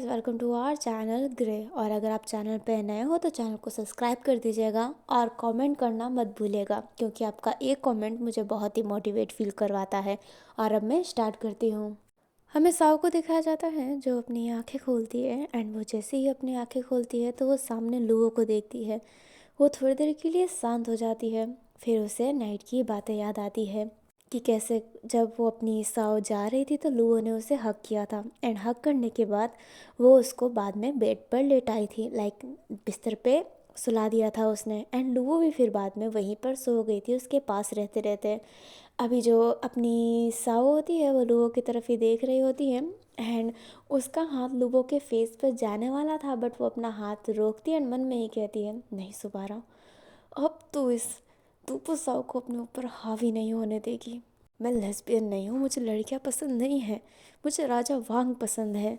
Guys, welcome to our channel Grey. और अगर आप चैनल पे नए हो तो चैनल को सब्सक्राइब कर दीजिएगा और कमेंट करना मत भूलिएगा, क्योंकि आपका एक कमेंट मुझे बहुत ही मोटिवेट फील करवाता है। और अब मैं स्टार्ट करती हूँ। हमें साव को दिखाया जाता है जो अपनी आंखें खोलती है, एंड वो जैसे ही अपनी आंखें खोलती है तो वो सामने लूओ को देखती है। वो थोड़ी देर के लिए शांत हो जाती है। फिर उसे नाइट की बातें याद आती है कि कैसे जब वो अपनी साव जा रही थी तो लूओ ने उसे हक किया था, एंड हक करने के बाद वो उसको बाद में बेड पर लेटाई थी, लाइक बिस्तर पे सुला दिया था उसने। एंड लूओ भी फिर बाद में वहीं पर सो गई थी उसके पास रहते रहते। अभी जो अपनी साव होती है वो लूओ की तरफ ही देख रही होती है, एंड उसका हाथ लूओ के फेस पर जाने वाला था, बट वो अपना हाथ रोकती है एंड मन में ही कहती है, नहीं सुबारा, अब तो इस तूपो साव को अपने ऊपर हावी नहीं होने देगी। मैं लेस्बियन नहीं हूँ, मुझे लड़कियाँ पसंद नहीं है, मुझे राजा वांग पसंद है,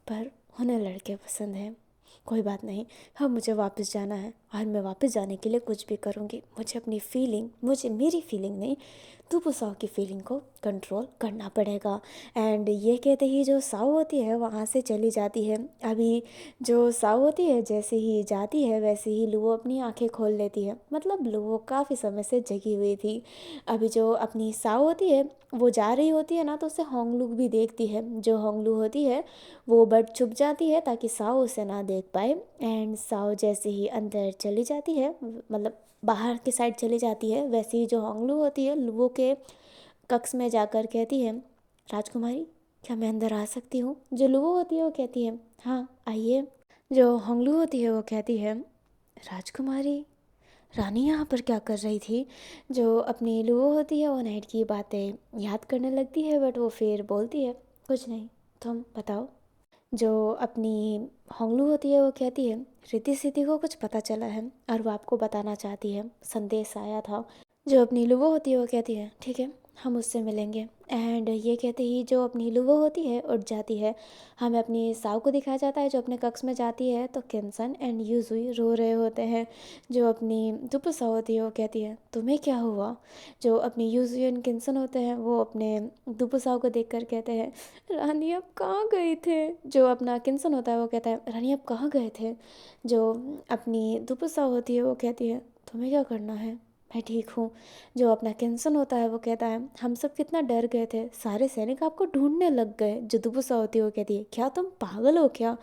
पर उन्हें लड़के पसंद हैं। कोई बात नहीं, अब मुझे वापस जाना है और मैं वापस जाने के लिए कुछ भी करूँगी। मुझे अपनी फीलिंग, मुझे मेरी फीलिंग नहीं, तूपो साव की फीलिंग को कंट्रोल करना पड़ेगा। एंड ये कहते ही जो साव होती है वहाँ से चली जाती है। अभी जो साव होती है जैसे ही जाती है वैसे ही लूओ अपनी आंखें खोल लेती है, मतलब लूओ काफ़ी समय से जगी हुई थी। अभी जो अपनी साव होती है वो जा रही होती है ना, तो उसे होंगलू भी देखती है। जो होंगलू होती है वो बट छुप जाती है ताकि साव उसे ना देख पाए। एंड साव जैसे ही अंदर चली जाती है, मतलब बाहर की साइड चली जाती है, वैसे ही जो होंगलू होती है लूओ के कक्ष में जाकर कहती है, राजकुमारी, क्या मैं अंदर आ सकती हूँ? जो लूओ होती है वो कहती है, हाँ आइए। जो होंगलू होती है वो कहती है, राजकुमारी, रानी यहाँ पर क्या कर रही थी? जो अपनी लूओ होती है वो नाइट की बातें याद करने लगती है, बट वो फिर बोलती है, कुछ नहीं, तुम बताओ। जो अपनी होंगलू होती है वो कहती है, रिद्धि सिद्धि को कुछ पता चला है और वो आपको बताना चाहती है, संदेश आया था। जो अपनी लुवो होती है वो कहती है, ठीक है, हम उससे मिलेंगे। एंड ये कहते ही जो अपनी लुवो होती है उठ जाती है। हमें अपनी साव को दिखाया जाता है जो अपने कक्ष में जाती है, तो किन्सन एंड यूजुई रो रहे होते हैं। जो अपनी दुपु साव होती है वो कहती है, तुम्हें क्या हुआ? जो अपनी यूजुई एंड किन्सन होते हैं वो अपने दुपु साव को देख कर कहते हैं, रानी आप कहाँ गए थे? जो अपना किन्सन होता है वो कहता है, रानी आप कहाँ गए थे? जो अपनी दुपु साव होती है वो कहती है, तुम्हें क्या करना है, मैं ठीक हूँ। जो अपना किन्सन होता है वो कहता है, हम सब कितना डर गए थे, सारे सैनिक आपको ढूंढने लग गए। जो दुबुसा होती है वो कहती है, क्या तुम पागल हो क्या?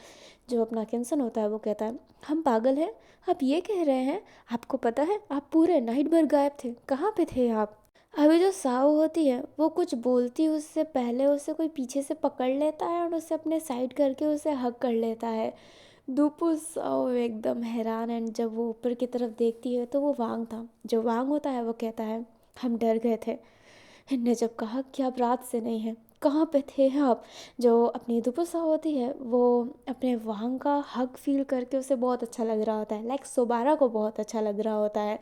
जो अपना किन्सन होता है वो कहता है, हम पागल हैं? आप ये कह रहे हैं? आपको पता है आप पूरे नाइट भर गायब थे, कहाँ पे थे आप? अभी जो साव होती है वो कुछ बोलती उससे पहले उसे कोई पीछे से पकड़ लेता है और उसे अपने साइड करके उसे हक कर लेता है। दुपु साव एकदम हैरान, एंड जब वो ऊपर की तरफ देखती है तो वो वांग था। जो वांग होता है वो कहता है, हम डर गए थे, इनने जब कहा कि आप रात से नहीं हैं, कहाँ पे थे आप? जो अपनी दुपुसा होती है वो अपने वांग का हक फील करके उसे बहुत अच्छा लग रहा होता है, लाइक सुबारा को बहुत अच्छा लग रहा होता है।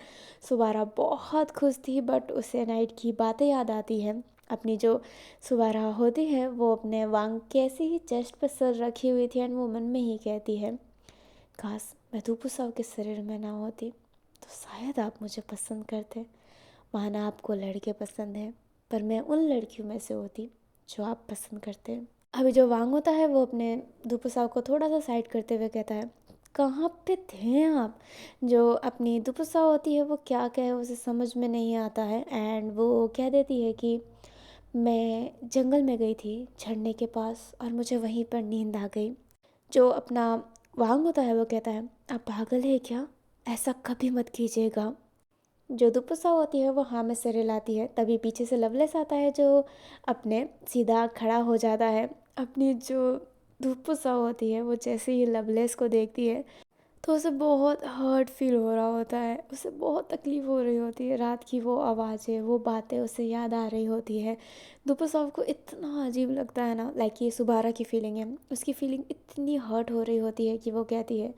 सुबारा बहुत खुश थी, बट उसे नाइट की बातें याद आती है। अपनी जो सुबारा होती है वो अपने वांग के ऐसे ही चेस्ट पर सर रखी हुई थी, एंड वो मन में ही कहती है, काश मैं दुपुसाव के शरीर में ना होती तो शायद आप मुझे पसंद करते। माना आपको लड़के पसंद हैं, पर मैं उन लड़कियों में से होती जो आप पसंद करते हैं। अभी जो वांग होता है वो अपने दुपुसाव को थोड़ा सा साइड करते हुए कहता है, कहाँ पे थे आप? जो अपनी दुपुसाव होती है वो क्या कहे उसे समझ में नहीं आता है, एंड वो कह देती है कि मैं जंगल में गई थी झरने के पास और मुझे वहीं पर नींद आ गई। जो अपना वांग होता है वो कहता है, आप पागल है क्या? ऐसा कभी मत कीजिएगा। जो दुपुसा होती है वो हाँ में सिर हिलाती है, तभी पीछे से लवलेस आता है जो अपने सीधा खड़ा हो जाता है। अपनी जो दुपुसा होती है वो जैसे ही लवलेस को देखती है तो उसे बहुत हर्ट फील हो रहा होता है, उसे बहुत तकलीफ़ हो रही होती है। रात की वो आवाज़ें, वो बातें उसे याद आ रही होती है। दुपुसा को इतना अजीब लगता है ना, लाइक ये सुबारा की फीलिंग है, उसकी फीलिंग इतनी हर्ट हो रही होती है कि वो कहती है,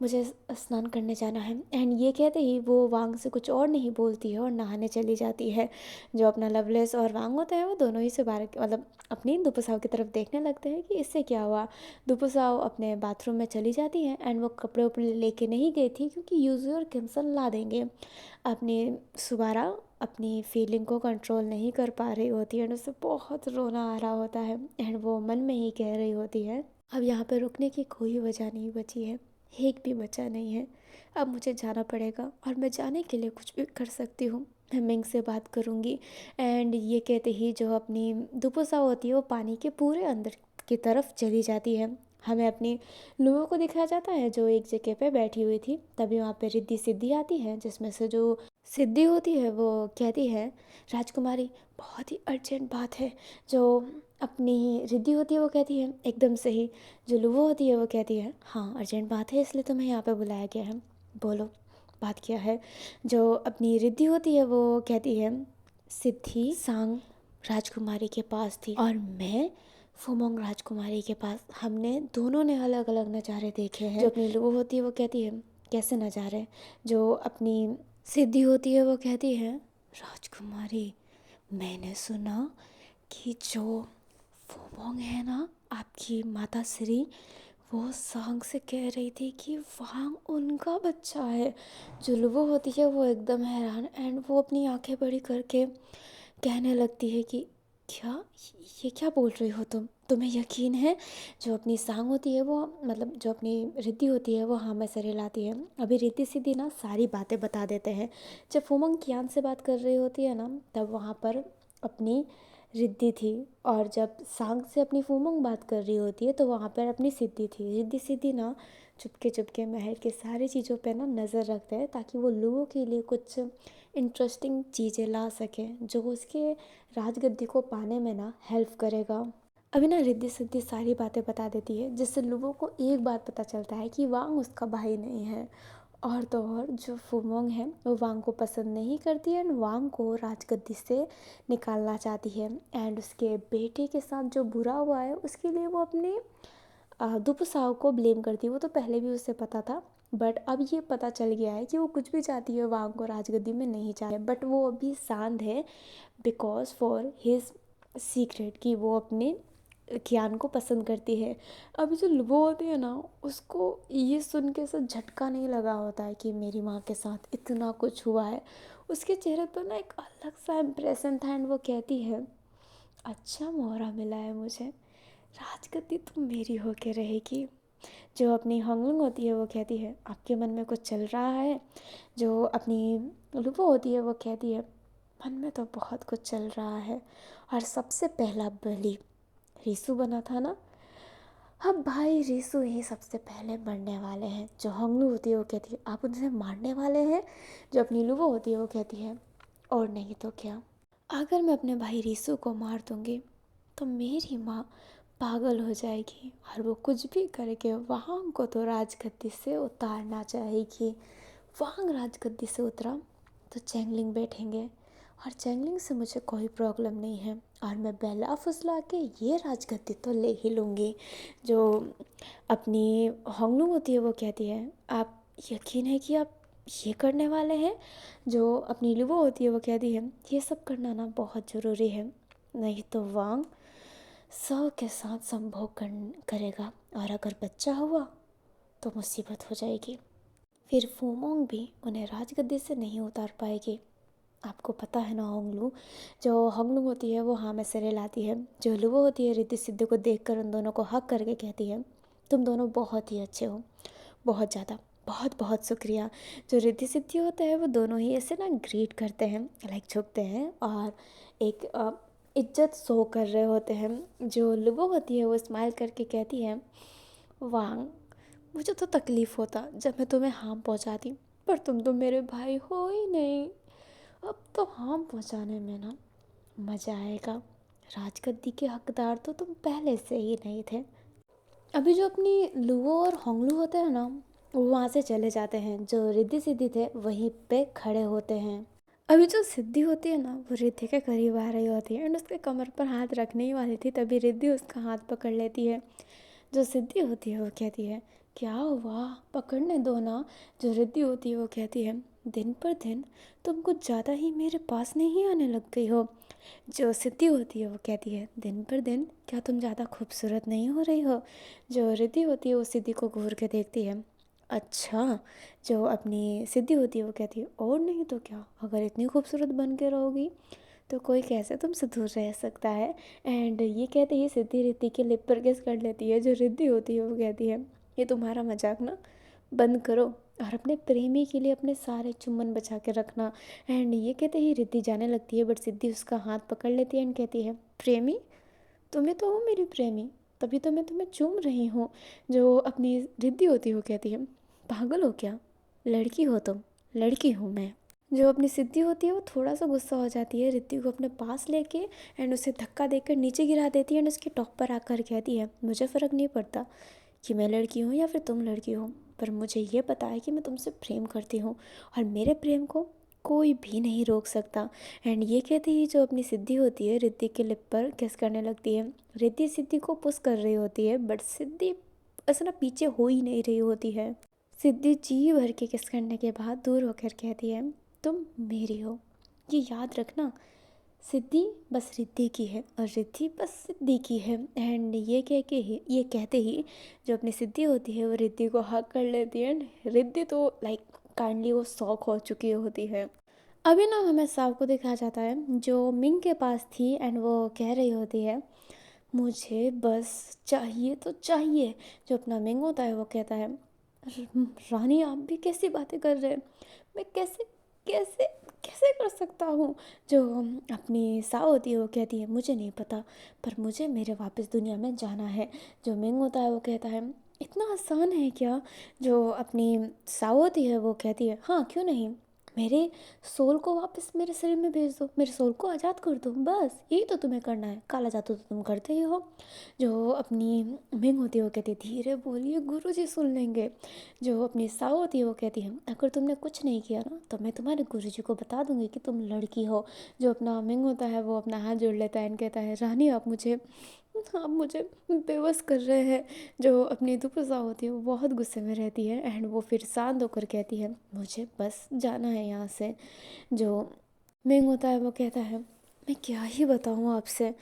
मुझे स्नान करने जाना है। एंड ये कहते ही वो वांग से कुछ और नहीं बोलती है और नहाने चली जाती है। जो अपना लवलेस और वांग होता है वो दोनों ही सुबारा मतलब अपनी दुपुसाव की तरफ देखने लगते हैं कि इससे क्या हुआ। दुपुसाव अपने बाथरूम में चली जाती है, एंड वो कपड़े उपड़े लेके नहीं गई थी क्योंकि यूजी और किम्सन ला देंगे। अपनी सुबारा अपनी फीलिंग को कंट्रोल नहीं कर पा रही होती है, एंड उसे बहुत रोना आ रहा होता है, एंड वो मन में ही कह रही होती है, अब यहाँ पे रुकने की कोई वजह नहीं बची है, एक भी बचा नहीं है। अब मुझे जाना पड़ेगा और मैं जाने के लिए कुछ भी कर सकती हूँ। मैं मिंग से बात करूँगी। एंड ये कहते ही जो अपनी दुपुसा होती है वो पानी के पूरे अंदर की तरफ चली जाती है। हमें अपनी लूओ को दिखाया जाता है जो एक जगह पे बैठी हुई थी। तभी वहाँ पे रिद्धि सिद्धि आती है, जिसमें से जो सिद्धि होती है वो कहती है, राजकुमारी बहुत ही अर्जेंट बात है। जो अपनी रिद्धि होती है वो कहती है, एकदम सही। जो लुवो होती है वो कहती है, हाँ अर्जेंट बात है इसलिए तुम्हें यहाँ पे बुलाया गया है, बोलो बात क्या है। जो अपनी रिद्धि होती है वो कहती है, सिद्धि सांग राजकुमारी के पास थी और मैं फुमोंग राजकुमारी के पास। हमने दोनों ने अलग अलग नज़ारे देखे हैं। जो अपनी लुवो होती है वो कहती है, कैसे नज़ारे। जो अपनी सिद्धि होती है वो कहती है, राजकुमारी मैंने सुना कि जो फोमोंग है ना, आपकी माता श्री, वो सांग से कह रही थी कि वांग उनका बच्चा है। जो लुवो होती है वो एकदम हैरान एंड वो अपनी आंखें बड़ी करके कहने लगती है कि क्या, ये क्या बोल रही हो तुम, तुम्हें यकीन है। जो अपनी सांग होती है वो, मतलब जो अपनी रिद्धि होती है वो हाँ में सर हिलाती है। अभी रिद्धि सीधी ना सारी बातें बता देते हैं। जब फुमंग कियान से बात कर रही होती है ना, तब वहाँ पर अपनी रिद्धि थी। और जब सांग से अपनी फुमंग बात कर रही होती है तो वहाँ पर अपनी सिद्धि थी। रिद्धि सिद्धि ना चुपके चुपके महल के सारी चीज़ों पे ना नज़र रखते हैं, ताकि वो लोगों के लिए कुछ इंटरेस्टिंग चीज़ें ला सकें जो उसके राजगद्दी को पाने में ना हेल्प करेगा। अभी ना रिद्धि सिद्धि सारी बातें बता देती है, जिससे लोगों को एक बात पता चलता है कि वांग उसका भाई नहीं है। और तो और जो फुमोंग है वो वांग को पसंद नहीं करती है एंड वांग को राजगद्दी से निकालना चाहती है। एंड उसके बेटे के साथ जो बुरा हुआ है उसके लिए वो अपने दुपुसाओ को ब्लेम करती है। वो तो पहले भी उसे पता था, बट अब ये पता चल गया है कि वो कुछ भी चाहती है वांग को राजगद्दी में नहीं चाहे। बट वो अभी शांत है बिकॉज फॉर हिज सीक्रेट कि वो अपने कियान को पसंद करती है। अभी जो लुबो होती है ना, उसको ये सुन के ऐसा झटका नहीं लगा होता है कि मेरी माँ के साथ इतना कुछ हुआ है। उसके चेहरे पर ना एक अलग सा इम्प्रेशन था एंड वो कहती है, अच्छा मोहरा मिला है मुझे, राजगद्दी तो मेरी होके रहेगी। जो अपनी हंगलुंग होती है वो कहती है, आपके मन में कुछ चल रहा है। जो अपनी लुबो होती है वो कहती है, मन में तो बहुत कुछ चल रहा है। और सबसे पहला बलि रीसू बना था ना, अब भाई रीसू ही सबसे पहले मरने वाले हैं। जो हंगलू होती है वो कहती है, आप उनसे मारने वाले हैं। जो अपनी लुबो होती है वो कहती है, और नहीं तो क्या, अगर मैं अपने भाई रीसू को मार दूंगी तो मेरी माँ पागल हो जाएगी और वो कुछ भी करके वांग को तो राजगद्दी से उतारना चाहेगी। वांग राजगद्दी से उतरा तो चैंगलिंग बैठेंगे और चैंगलिंग से मुझे कोई प्रॉब्लम नहीं है और मैं बेला फुसला के ये राजगद्दी तो ले ही लूँगी। जो अपनी होंगलू होती है वो कहती है, आप यकीन है कि आप ये करने वाले हैं। जो अपनी लुबो होती है वो कहती है, ये सब करना ना बहुत ज़रूरी है, नहीं तो वांग सौ के साथ संभोग करेगा और अगर बच्चा हुआ तो मुसीबत हो जाएगी। फिर फूमोंग भी उन्हें राजगद्दी से नहीं उतार पाएगी। आपको पता है ना होंगलू, जो होंगलू होती है वो हाँ में सिरे लाती है। जो लुबो होती है रिद्धि सिद्धि को देखकर उन दोनों को हक करके कहती है, तुम दोनों बहुत ही अच्छे हो, बहुत ज़्यादा, बहुत बहुत शुक्रिया। जो रिद्धि सिद्धि होता है वो दोनों ही ऐसे ना ग्रीट करते हैं, लाइक झुकते हैं और एक इज्जत शो कर रहे होते हैं। जो लुबो होती है वो स्माइल करके कहती है, वांग मुझे तो तकलीफ़ होता जब मैं तुम्हें हार्म पहुंचाती, पर तुम तो मेरे भाई हो ही नहीं। अब तो हार्म पहुंचाने में ना मज़ा आएगा। राजगद्दी के हकदार तो तुम पहले से ही नहीं थे। अभी जो अपनी लुओ और होंगलू होते हैं ना, वो वहाँ से चले जाते हैं। जो रिद्धि सिद्धि थे वहीं पे खड़े होते हैं। अभी जो सिद्धि होती है ना, वो रिद्धि के करीब आ रही होती है एंड उसके कमर पर हाथ रखने ही वाली थी, तभी रिद्धि उसका हाथ पकड़ लेती है। जो सिद्धि होती है वो कहती है, क्या हुआ, पकड़ने दो ना। जो रिद्धि होती है वो कहती है, दिन पर दिन तुम कुछ ज़्यादा ही मेरे पास नहीं आने लग गई हो। जो सिद्धि होती है वो कहती है, दिन पर दिन क्या तुम ज़्यादा खूबसूरत नहीं हो रही हो। जो रिद्धि होती है वो सिद्धि को घूर के देखती है, अच्छा। जो अपनी सिद्धि होती है वो कहती है, और नहीं तो क्या, अगर इतनी खूबसूरत बन के रहोगी तो कोई कैसे तुमसे दूर रह सकता है। एंड ये कहते ही सिद्धि रिद्धि के लिप पर किस कर लेती है। जो रिद्धि होती है वो कहती है ये तुम्हारा मजाक ना बंद करो और अपने प्रेमी के लिए अपने सारे चुम्बन बचा के रखना। एंड ये कहते ही रिद्धि जाने लगती है, बट सिद्धि उसका हाथ पकड़ लेती है एंड कहती है प्रेमी, तुम्हें तो हो मेरी प्रेमी, तभी तो मैं तुम्हें चूम रही हूँ। जो अपनी रिद्धि होती है वो कहती है पागल हो क्या, लड़की हो तुम, लड़की हूँ मैं। जो अपनी सिद्धि होती है वो थोड़ा सा गुस्सा हो जाती है, रिद्धि को अपने पास लेके एंड उसे धक्का देकर नीचे गिरा देती है एंड उसके टॉप पर आकर कहती है मुझे फ़र्क नहीं पड़ता कि मैं लड़की हूँ या फिर तुम लड़की हो, पर मुझे ये पता है कि मैं तुमसे प्रेम करती हूँ और मेरे प्रेम को कोई भी नहीं रोक सकता। एंड ये कहते ही जो अपनी सिद्धि होती है रिद्धि के लिप पर किस करने लगती है। रिद्धि सिद्धि को पुश कर रही होती है, बट सिद्धि ऐसा ना पीछे हो ही नहीं रही होती है। सिद्धि जी भर के किस करने के बाद दूर होकर कहती है तुम मेरी हो, ये याद रखना। सिद्धि बस रिद्धि की है और रिद्धि बस सिद्धि की है। एंड ये कहते ही जो अपनी सिद्धि होती है वो रिद्धि को हक कर लेती है। एंड रिद्धि तो लाइक काइंडली वो शॉक हो चुकी होती है। अभी ना हमें साव को दिखाया जाता है जो मिंग के पास थी एंड वो कह रही होती है मुझे बस चाहिए तो चाहिए। जो अपना मिंग होता है वो कहता है रानी आप भी कैसी बातें कर रहे हैं, मैं कैसे कैसे कैसे कर सकता हूँ। जो अपनी साव होती है वो कहती है मुझे नहीं पता, पर मुझे मेरे वापस दुनिया में जाना है। जो मिंग होता है वो कहता है इतना आसान है क्या। जो अपनी साव होती है वो कहती है हाँ क्यों नहीं, मेरे सोल को वापस मेरे शरीर में भेज दो, मेरे सोल को आज़ाद कर दो, बस यही तो तुम्हें करना है, काला जादू तो तुम करते ही हो। जो अपनी मिंग होती है वो कहती है धीरे बोलिए गुरुजी सुन लेंगे। जो अपनी साव होती है वो कहती है अगर तुमने कुछ नहीं किया ना तो मैं तुम्हारे गुरुजी को बता दूंगी कि तुम लड़की हो। जो अपना मिंग होता है वो अपना हाथ जोड़ लेता है एंड कहता है रानी आप मुझे बेबस कर रहे हैं। जो अपनी दुपसा होती है वो बहुत गुस्से में रहती है एंड वो फिर शांत होकर कहती है मुझे बस जाना है यहाँ से। जो मिंग होता है वो कहता है मैं क्या ही बताऊँ आपसे।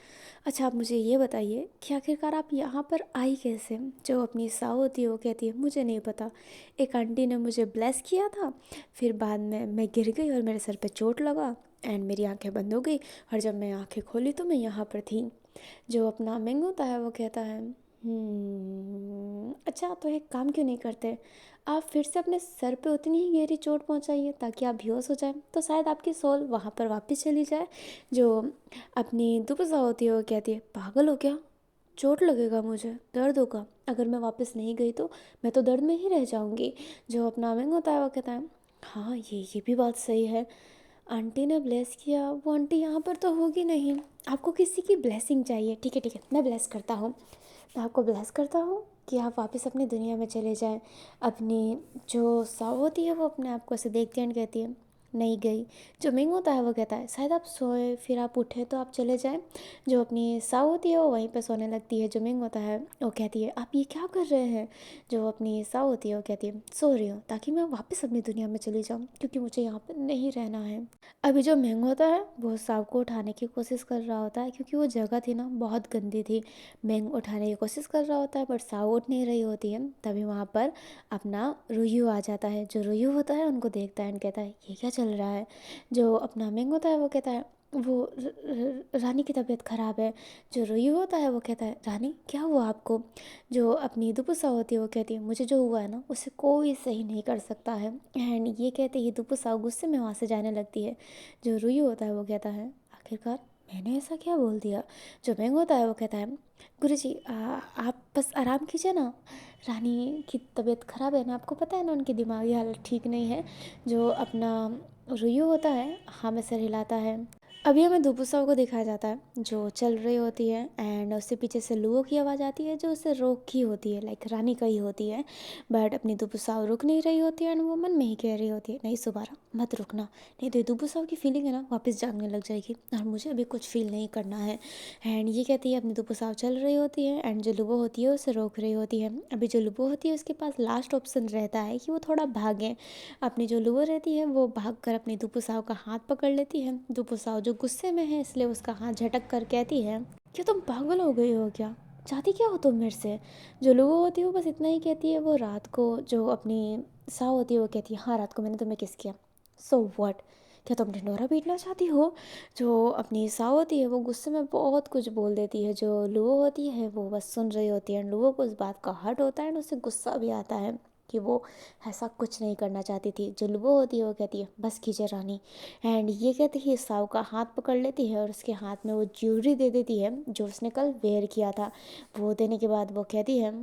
अच्छा आप मुझे ये बताइए कि आखिरकार आप यहाँ पर आई कैसे। जो अपनी साव होती है वो कहती है मुझे नहीं पता, एक आंटी ने मुझे ब्लेस किया था, फिर बाद में मैं गिर गई और मेरे सर पे चोट लगा एंड मेरी आंखें बंद हो गई और जब मैं आंखें खोली तो मैं यहाँ पर थी। जो अपना मिंग होता है वो कहता है अच्छा तो एक काम क्यों नहीं करते, आप फिर से अपने सर पे उतनी ही गहरी चोट पहुंचाइए ताकि आप बेहोश हो जाए तो शायद आपकी सोल वहाँ पर वापस चली जाए। जो अपनी दुपसा होती है वो कहती है पागल हो क्या, चोट लगेगा, मुझे दर्द होगा, अगर मैं वापस नहीं गई तो मैं तो दर्द में ही रह जाऊंगी। जो अपना मिंग होता है वो कहता है हाँ ये भी बात सही है, आंटी ने ब्लेस किया, वो आंटी यहाँ पर तो होगी नहीं, आपको किसी की ब्लेसिंग चाहिए, ठीक है मैं ब्लेस करता हूँ, मैं आपको ब्लेस करता हूँ कि आप वापस अपनी दुनिया में चले जाएं। अपनी जो साव होती है वो अपने आप को ऐसे देखती है एंड कहती है नहीं गई। जो मिंग होता है वो कहता है शायद आप सोए फिर आप उठे तो आप चले जाएं। जो अपनी साव होती है वो वहीं पे सोने लगती है। जो मिंग होता है वो कहती है आप ये क्या कर रहे हैं। जो अपनी साव होती है वो कहती है सो रही हूँ ताकि मैं वापस अपनी दुनिया में चली जाऊँ क्योंकि मुझे यहाँ पर नहीं रहना है। अभी जो मिंग होता है वो साव को उठाने की कोशिश कर रहा होता है क्योंकि वो जगह थी ना बहुत गंदी थी। मिंग उठाने की कोशिश कर रहा होता है बट साव उठ नहीं रही होती है। तभी वहाँ पर अपना रुयू आ जाता है। जो रुयू होता है उनको देखता है एंड कहता है ये क्या चल रहा है। जो अपना मिंग होता है वो कहता है वो रानी की तबीयत ख़राब है। जो रुयू होता है वो कहता है रानी क्या हुआ आपको। जो अपनी दुपुसा होती है वो कहती है मुझे जो हुआ है ना उसे कोई सही नहीं कर सकता है। एंड ये कहते ही दुपुसा गुस्से में वहाँ से जाने लगती है। जो रुयू होता है वो कहता है आखिरकार मैंने ऐसा क्या बोल दिया। जो मिंग होता है वो कहता है गुरुजी आप बस आराम कीजिए ना, रानी की तबीयत ख़राब है ना, आपको पता है ना उनकी दिमागी हालत ठीक नहीं है। जो अपना रुयू होता है हाँ में सर हिलाता है। अभी हमें दुपुसाओ को दिखाया जाता है जो चल रही होती है एंड उससे पीछे से लुओ की आवाज़ आती है जो उसे रोकी होती है, लाइक रानी का ही होती है। बट अपनी दुपुसाओ रुक नहीं रही होती है एंड वो मन में ही कह रही होती है नहीं सुबारा मत रुकना, नहीं तो दुपुसाओ की फीलिंग है ना वापस जागने लग जाएगी और मुझे अभी कुछ फील नहीं करना है। एंड ये कहती है अपनी दुपुसाओ चल रही होती है एंड जो लुबो होती है उसे रोक रही होती है। अभी जो लुबो होती है उसके पास लास्ट ऑप्शन रहता है कि वो थोड़ा भागे। अपनी जो लुबो रहती है वो भाग कर अपनी दुपुसाओ का हाथ पकड़ लेती है। दुपुसाओ जो गुस्से में है इसलिए उसका हाथ झटक कर कहती है क्या तुम पागल हो गई हो क्या, चाहती क्या हो तुम मेरे से। जो लुबो होती है वो बस इतना ही कहती है। वो रात को जो अपनी साव होती है वो कहती है हाँ रात को मैंने तुम्हें किस किया, सो व्हाट, क्या तुम ढिंढोरा पीटना चाहती हो? जो अपनी साव होती है वो गुस्से में बहुत कुछ बोल देती है। जो लूबो होती है वो बस सुन रही होती है। लूबो को इस बात का हर्ट होता है और उसे गुस्सा भी आता है कि वो ऐसा कुछ नहीं करना चाहती थी। जो लूबो होती है वो कहती है बस कीजिए रानी, एंड ये कहती है साव का हाथ पकड़ लेती है और उसके हाथ में वो ज्वेलरी दे देती है जो उसने कल वेयर किया था। वो देने के बाद वो कहती है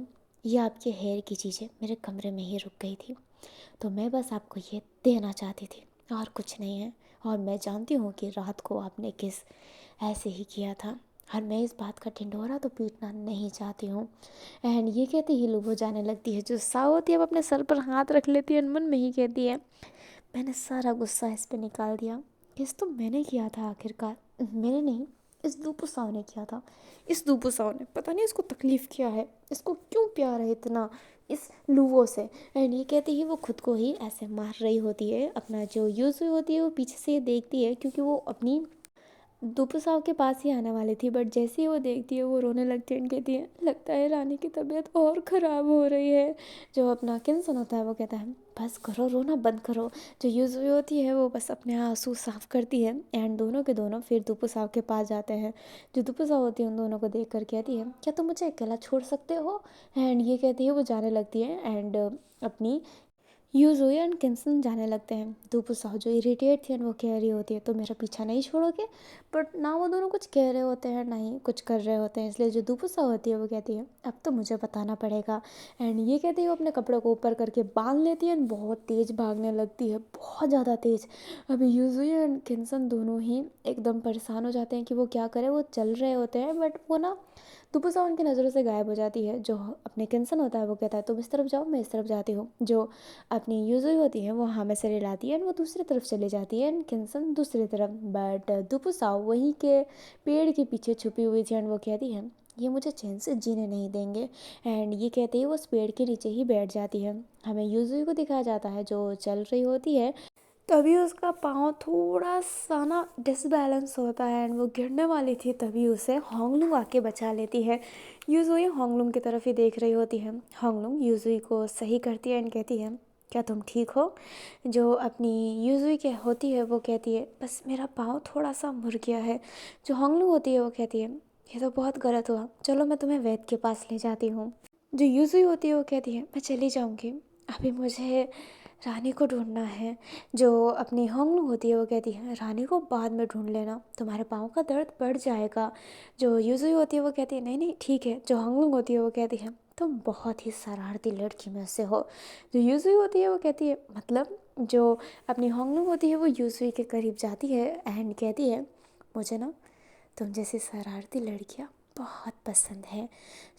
ये आपके हेयर की चीज़ें मेरे कमरे में ही रुक गई थी, तो मैं बस आपको ये देना चाहती थी और कुछ नहीं है। और मैं जानती हूँ कि रात को आपने किस ऐसे ही किया था और मैं इस बात का ढिंढोरा तो पीटना नहीं चाहती हूँ। एंड ये कहते ही लुबो जाने लगती है। जो साव होती है वो अपने सर पर हाथ रख लेती है, मन में ही कहती है मैंने सारा गुस्सा इस पे निकाल दिया। किस तो मैंने किया था आखिरकार, मैंने नहीं, इस दूपू साव ने किया था। इस दूपू साव ने पता नहीं इसको तकलीफ़ क्या है, इसको क्यों प्यार है इतना इस लूवो से। एंड ये कहती ही वो खुद को ही ऐसे मार रही होती है। अपना जो यूज़ हुई होती है वो पीछे से देखती है क्योंकि वो अपनी दुपु साव के पास ही आने वाली थी, बट जैसे ही वो देखती है वो रोने लगती है एंड कहती है लगता है रानी की तबीयत और ख़राब हो रही है। जो अपना किन्सन होता है वो कहता है बस करो, रोना बंद करो। जो यूज़ुई होती है वो बस अपने आंसू साफ करती है एंड दोनों के दोनों फिर दुपु साव के पास जाते हैं। जो दुपु साव होती है उन दोनों को देख कर कहती है क्या तुम मुझे अकेला छोड़ सकते हो? एंड ये कहती है वो जाने लगती है एंड अपनी यूज़ुई एंड किन्सन जाने लगते हैं। दुपु साहु जो इरिटेट थी एंड वो कह रही होती है तो मेरा पीछा नहीं छोड़ोगे, बट ना वो दोनों कुछ कह रहे होते हैं ना ही कुछ कर रहे होते हैं। इसलिए जो दुपु साहु होती है वो कहती है अब तो मुझे बताना पड़ेगा। एंड ये कहती है वो अपने कपड़ों को ऊपर करके बांध लेती है एंड बहुत तेज़ भागने लगती है, बहुत ज़्यादा तेज़। अभी यूज़ुई एंड किन्सन दोनों ही एकदम परेशान हो जाते हैं कि वो क्या करें। वो चल रहे होते हैं बट वो ना दुपु साहु उनकी नज़रों से गायब हो जाती है। जो अपने किन्सन होता है वो कहता है तुम इस तरफ जाओ, मैं इस तरफ जाती हूँ। जो अपनी यूज़ुई होती है वो हमें से रिलाती है एंड वो दूसरी तरफ चली जाती है एंड किन्सन दूसरी तरफ। बट दुपु साव वहीं के पेड़ के पीछे छुपी हुई थी एंड वो कहती है ये मुझे चैन से जीने नहीं देंगे। एंड ये कहते ही वो उस पेड़ के नीचे ही बैठ जाती है। हमें यूज़ुई को दिखाया जाता है जो चल रही होती है, तभी उसका पाँव थोड़ा सा ना डिसबैलेंस होता है एंड वो गिरने वाली थी। तभी उसे होंगलुंग आके बचा लेती है। यूज़ुई होंगलुंग की तरफ ही देख रही होती है। होंगलुंग यूज़ुई को सही करती है एंड कहती है क्या तुम ठीक हो? जो अपनी यूज़ुई के होती है वो कहती है बस मेरा पाँव थोड़ा सा मुड़ गया है। जो होंगलुंग होती है वो कहती है ये तो बहुत गलत हुआ, चलो मैं तुम्हें वैद्य के पास ले जाती हूँ। जो यूज़ुई होती है वो कहती है मैं चली जाऊँगी, अभी मुझे रानी को ढूंढना है। जो अपनी होंगलुंग होती है वो कहती है रानी को बाद में ढूंढ लेना, तुम्हारे पाँव का दर्द बढ़ जाएगा। जो यूज़ुई होती है वो कहती है नहीं नहीं ठीक है। जो होंगलुंग होती है वो कहती है तुम बहुत ही शरारती लड़की में से हो। जो यूज़ुई होती है वो कहती है मतलब जो अपनी होंगलुंग होती है वो यूज़ुई के करीब जाती है एंड कहती है मुझे ना तुम जैसी शरारती लड़कियाँ बहुत पसंद है।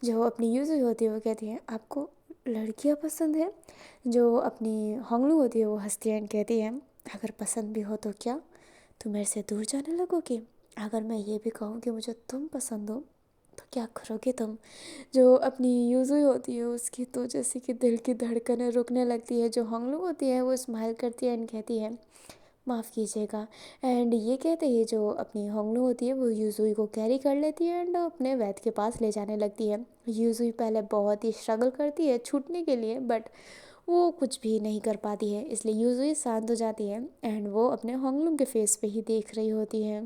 जो अपनी यूज़ुई होती है वो कहती है आपको लड़कियाँ पसंद है? जो अपनी होंगलू होती है वो हंसती है एंड कहती है अगर पसंद भी हो तो क्या तुम मेरे से दूर जाने लगोगी? अगर मैं ये भी कहूँ कि मुझे तुम पसंद हो तो क्या करोगे तुम? जो अपनी यूज़ुई होती है उसकी तो जैसे कि दिल की धड़कनें रुकने लगती है। जो होंगलू होती है वो स्माइल करती है एंड कहती है माफ़ कीजिएगा। एंड ये कहते ही जो अपनी होंगलू होती है वो यूज़ुई को कैरी कर लेती है एंड अपने वैद्य के पास ले जाने लगती है। यूज़ुई पहले बहुत ही स्ट्रगल करती है छूटने के लिए, बट वो कुछ भी नहीं कर पाती है। इसलिए यूज़ुई शांत हो जाती है एंड वो अपने होंगलू के फेस पे ही देख रही होती है।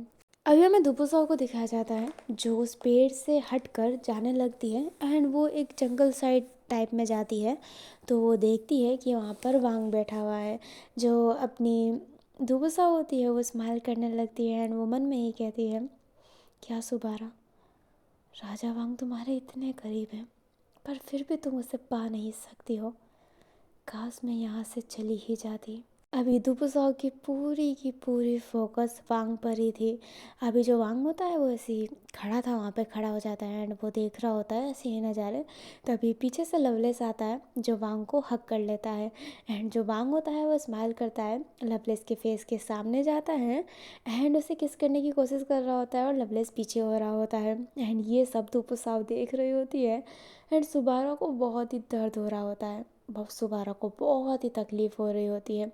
अभी हमें दुपु साव को दिखाया जाता है जो उस पेड़ से हटकर जाने लगती है एंड वो एक जंगल साइड टाइप में जाती है। तो वो देखती है कि वहाँ पर वांग बैठा हुआ है। जो अपनी दुपु साव होती है वो स्माइल करने लगती है एंड वो मन में ही कहती है क्या सुबारा, राजा वांग तुम्हारे इतने करीब हैं पर फिर भी तुम उसे पा नहीं सकती हो। काश मैं यहाँ से चली ही जाती। अभी दुपु साव की पूरी फोकस वांग पर ही थी। अभी जो वांग होता है वो ऐसे ही खड़ा था, वहाँ पे खड़ा हो जाता है एंड वो देख रहा होता है ऐसे ही नज़ारे। तभी पीछे से लवलेस आता है जो वांग को हक कर लेता है एंड जो वांग होता है वो स्माइल करता है, लवलेस के फेस के सामने जाता है एंड उसे किस करने की कोशिश कर रहा होता है और लवलेस पीछे हो रहा होता है। एंड ये सब दुपु साव देख रही होती है एंड सुबारा को बहुत ही दर्द हो रहा होता है। सुबारा को बहुत ही तकलीफ़ हो रही होती है।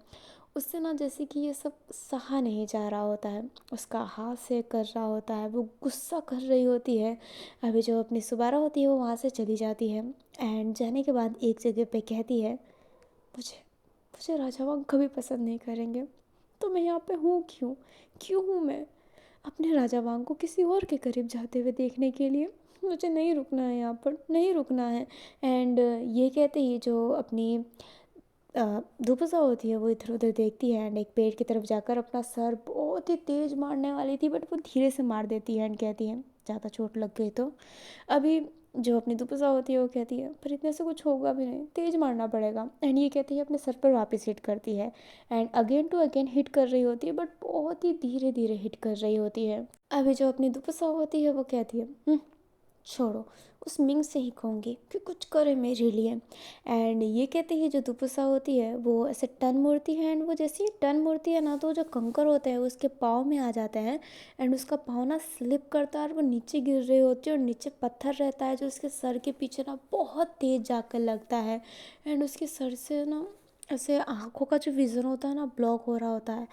उससे ना जैसे कि ये सब सहा नहीं जा रहा होता है, उसका हाथ से कर रहा होता है, वो गुस्सा कर रही होती है। अभी जो अपनी सुबारा होती है वो वहाँ से चली जाती है एंड जाने के बाद एक जगह पे कहती है मुझे मुझे राजा वांग कभी पसंद नहीं करेंगे, तो मैं यहाँ पे हूँ क्यों? क्यों हूँ मैं अपने राजा वांग को किसी और के करीब जाते हुए देखने के लिए? मुझे नहीं रुकना है यहाँ पर, नहीं रुकना है। एंड ये कहते ही जो अपनी दुपसा होती है वो इधर उधर देखती है एंड एक पेड़ की तरफ जाकर अपना सर बहुत ही तेज मारने वाली थी, बट वो धीरे से मार देती है एंड कहती है ज़्यादा चोट लग गई तो। अभी जो अपनी दुपसा होती है वो कहती है पर इतने से कुछ होगा भी नहीं, तेज मारना पड़ेगा। एंड ये कहती है अपने सर पर वापस हिट करती है and again to again hit कर रही होती है, बट बहुत ही धीरे धीरे हिट कर रही होती है। अभी जो अपनी दुपसा होती है वो कहती है छोड़ो, उस मिंग से ही कहूँगी कि कुछ करे मेरे लिए। एंड ये कहते ही जो दुपसा होती है वो ऐसे टर्न मोड़ती है एंड वो जैसे ही टर्न मोड़ती है ना, तो जो कंकर होते हैं उसके पाँव में आ जाते हैं एंड उसका पाँव ना स्लिप करता है और वो नीचे गिर रही होती है और नीचे पत्थर रहता है जो उसके सर के पीछे ना बहुत तेज जाकर लगता है एंड उसके सर से ना ऐसे आँखों का जो विज़न होता है ना ब्लॉक हो रहा होता है,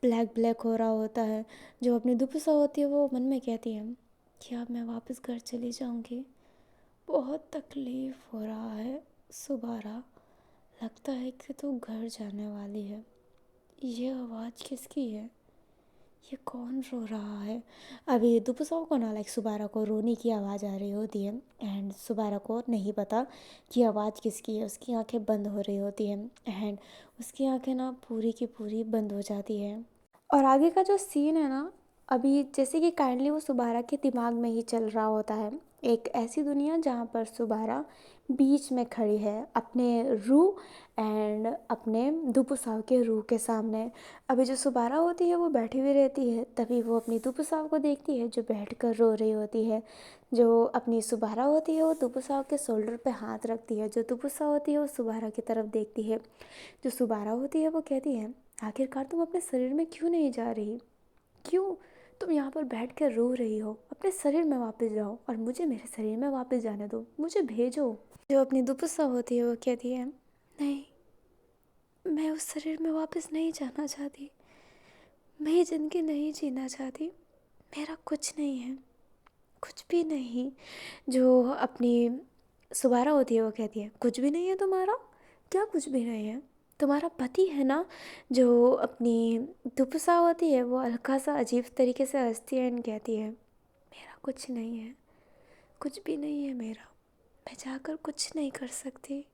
ब्लैक ब्लैक हो रहा होता है। जो अपनी दुपसा होती है वो मन में कहती है कि अब मैं वापस घर चली जाऊंगी, बहुत तकलीफ़ हो रहा है सुबारा, लगता है कि तू घर जाने वाली है। ये आवाज़ किसकी है? ये कौन रो रहा है? अभी दुपसाओं को ना लाइक सुबारा को रोने की आवाज़ आ रही होती है एंड सुबारा को नहीं पता कि आवाज़ किसकी है। उसकी आंखें बंद हो रही होती हैं एंड उसकी आंखें ना पूरी की पूरी बंद हो जाती है। और आगे का जो सीन है ना, अभी जैसे कि काइंडली वो सुबारा के दिमाग में ही चल रहा होता है, एक ऐसी दुनिया जहाँ पर सुबारा बीच में खड़ी है अपने रूह एंड अपने दुपुसाव के रूह के सामने। अभी जो सुबारा होती है वो बैठी हुई रहती है, तभी वो अपनी दुपुसाव को देखती है जो बैठकर रो रही होती है। जो अपनी सुबारा होती है वो दुपुसाव के शोल्डर पे हाथ रखती है, जो दुपुसा होती है वो सुबारा की तरफ देखती है। जो सुबारा होती है वो कहती है आखिरकार तुम अपने शरीर में क्यों नहीं जा रही? क्यों तुम यहाँ पर बैठ कर रो रही हो? अपने शरीर में वापस जाओ और मुझे मेरे शरीर में वापस जाने दो, मुझे भेजो। जो अपनी दुपसा होती है वो कहती है नहीं, मैं उस शरीर में वापस नहीं जाना चाहती, मैं ये ज़िंदगी नहीं जीना चाहती, मेरा कुछ नहीं है, कुछ भी नहीं। जो अपनी सुबारा होती है वो कहती है कुछ भी नहीं है तुम्हारा? क्या कुछ भी नहीं है? तुम्हारा पति है ना? जो अपनी दुपसा होती है वो हल्का सा अजीब तरीके से हंसती है एंड कहती है मेरा कुछ नहीं है, कुछ भी नहीं है मेरा, मैं जाकर कुछ नहीं कर सकती।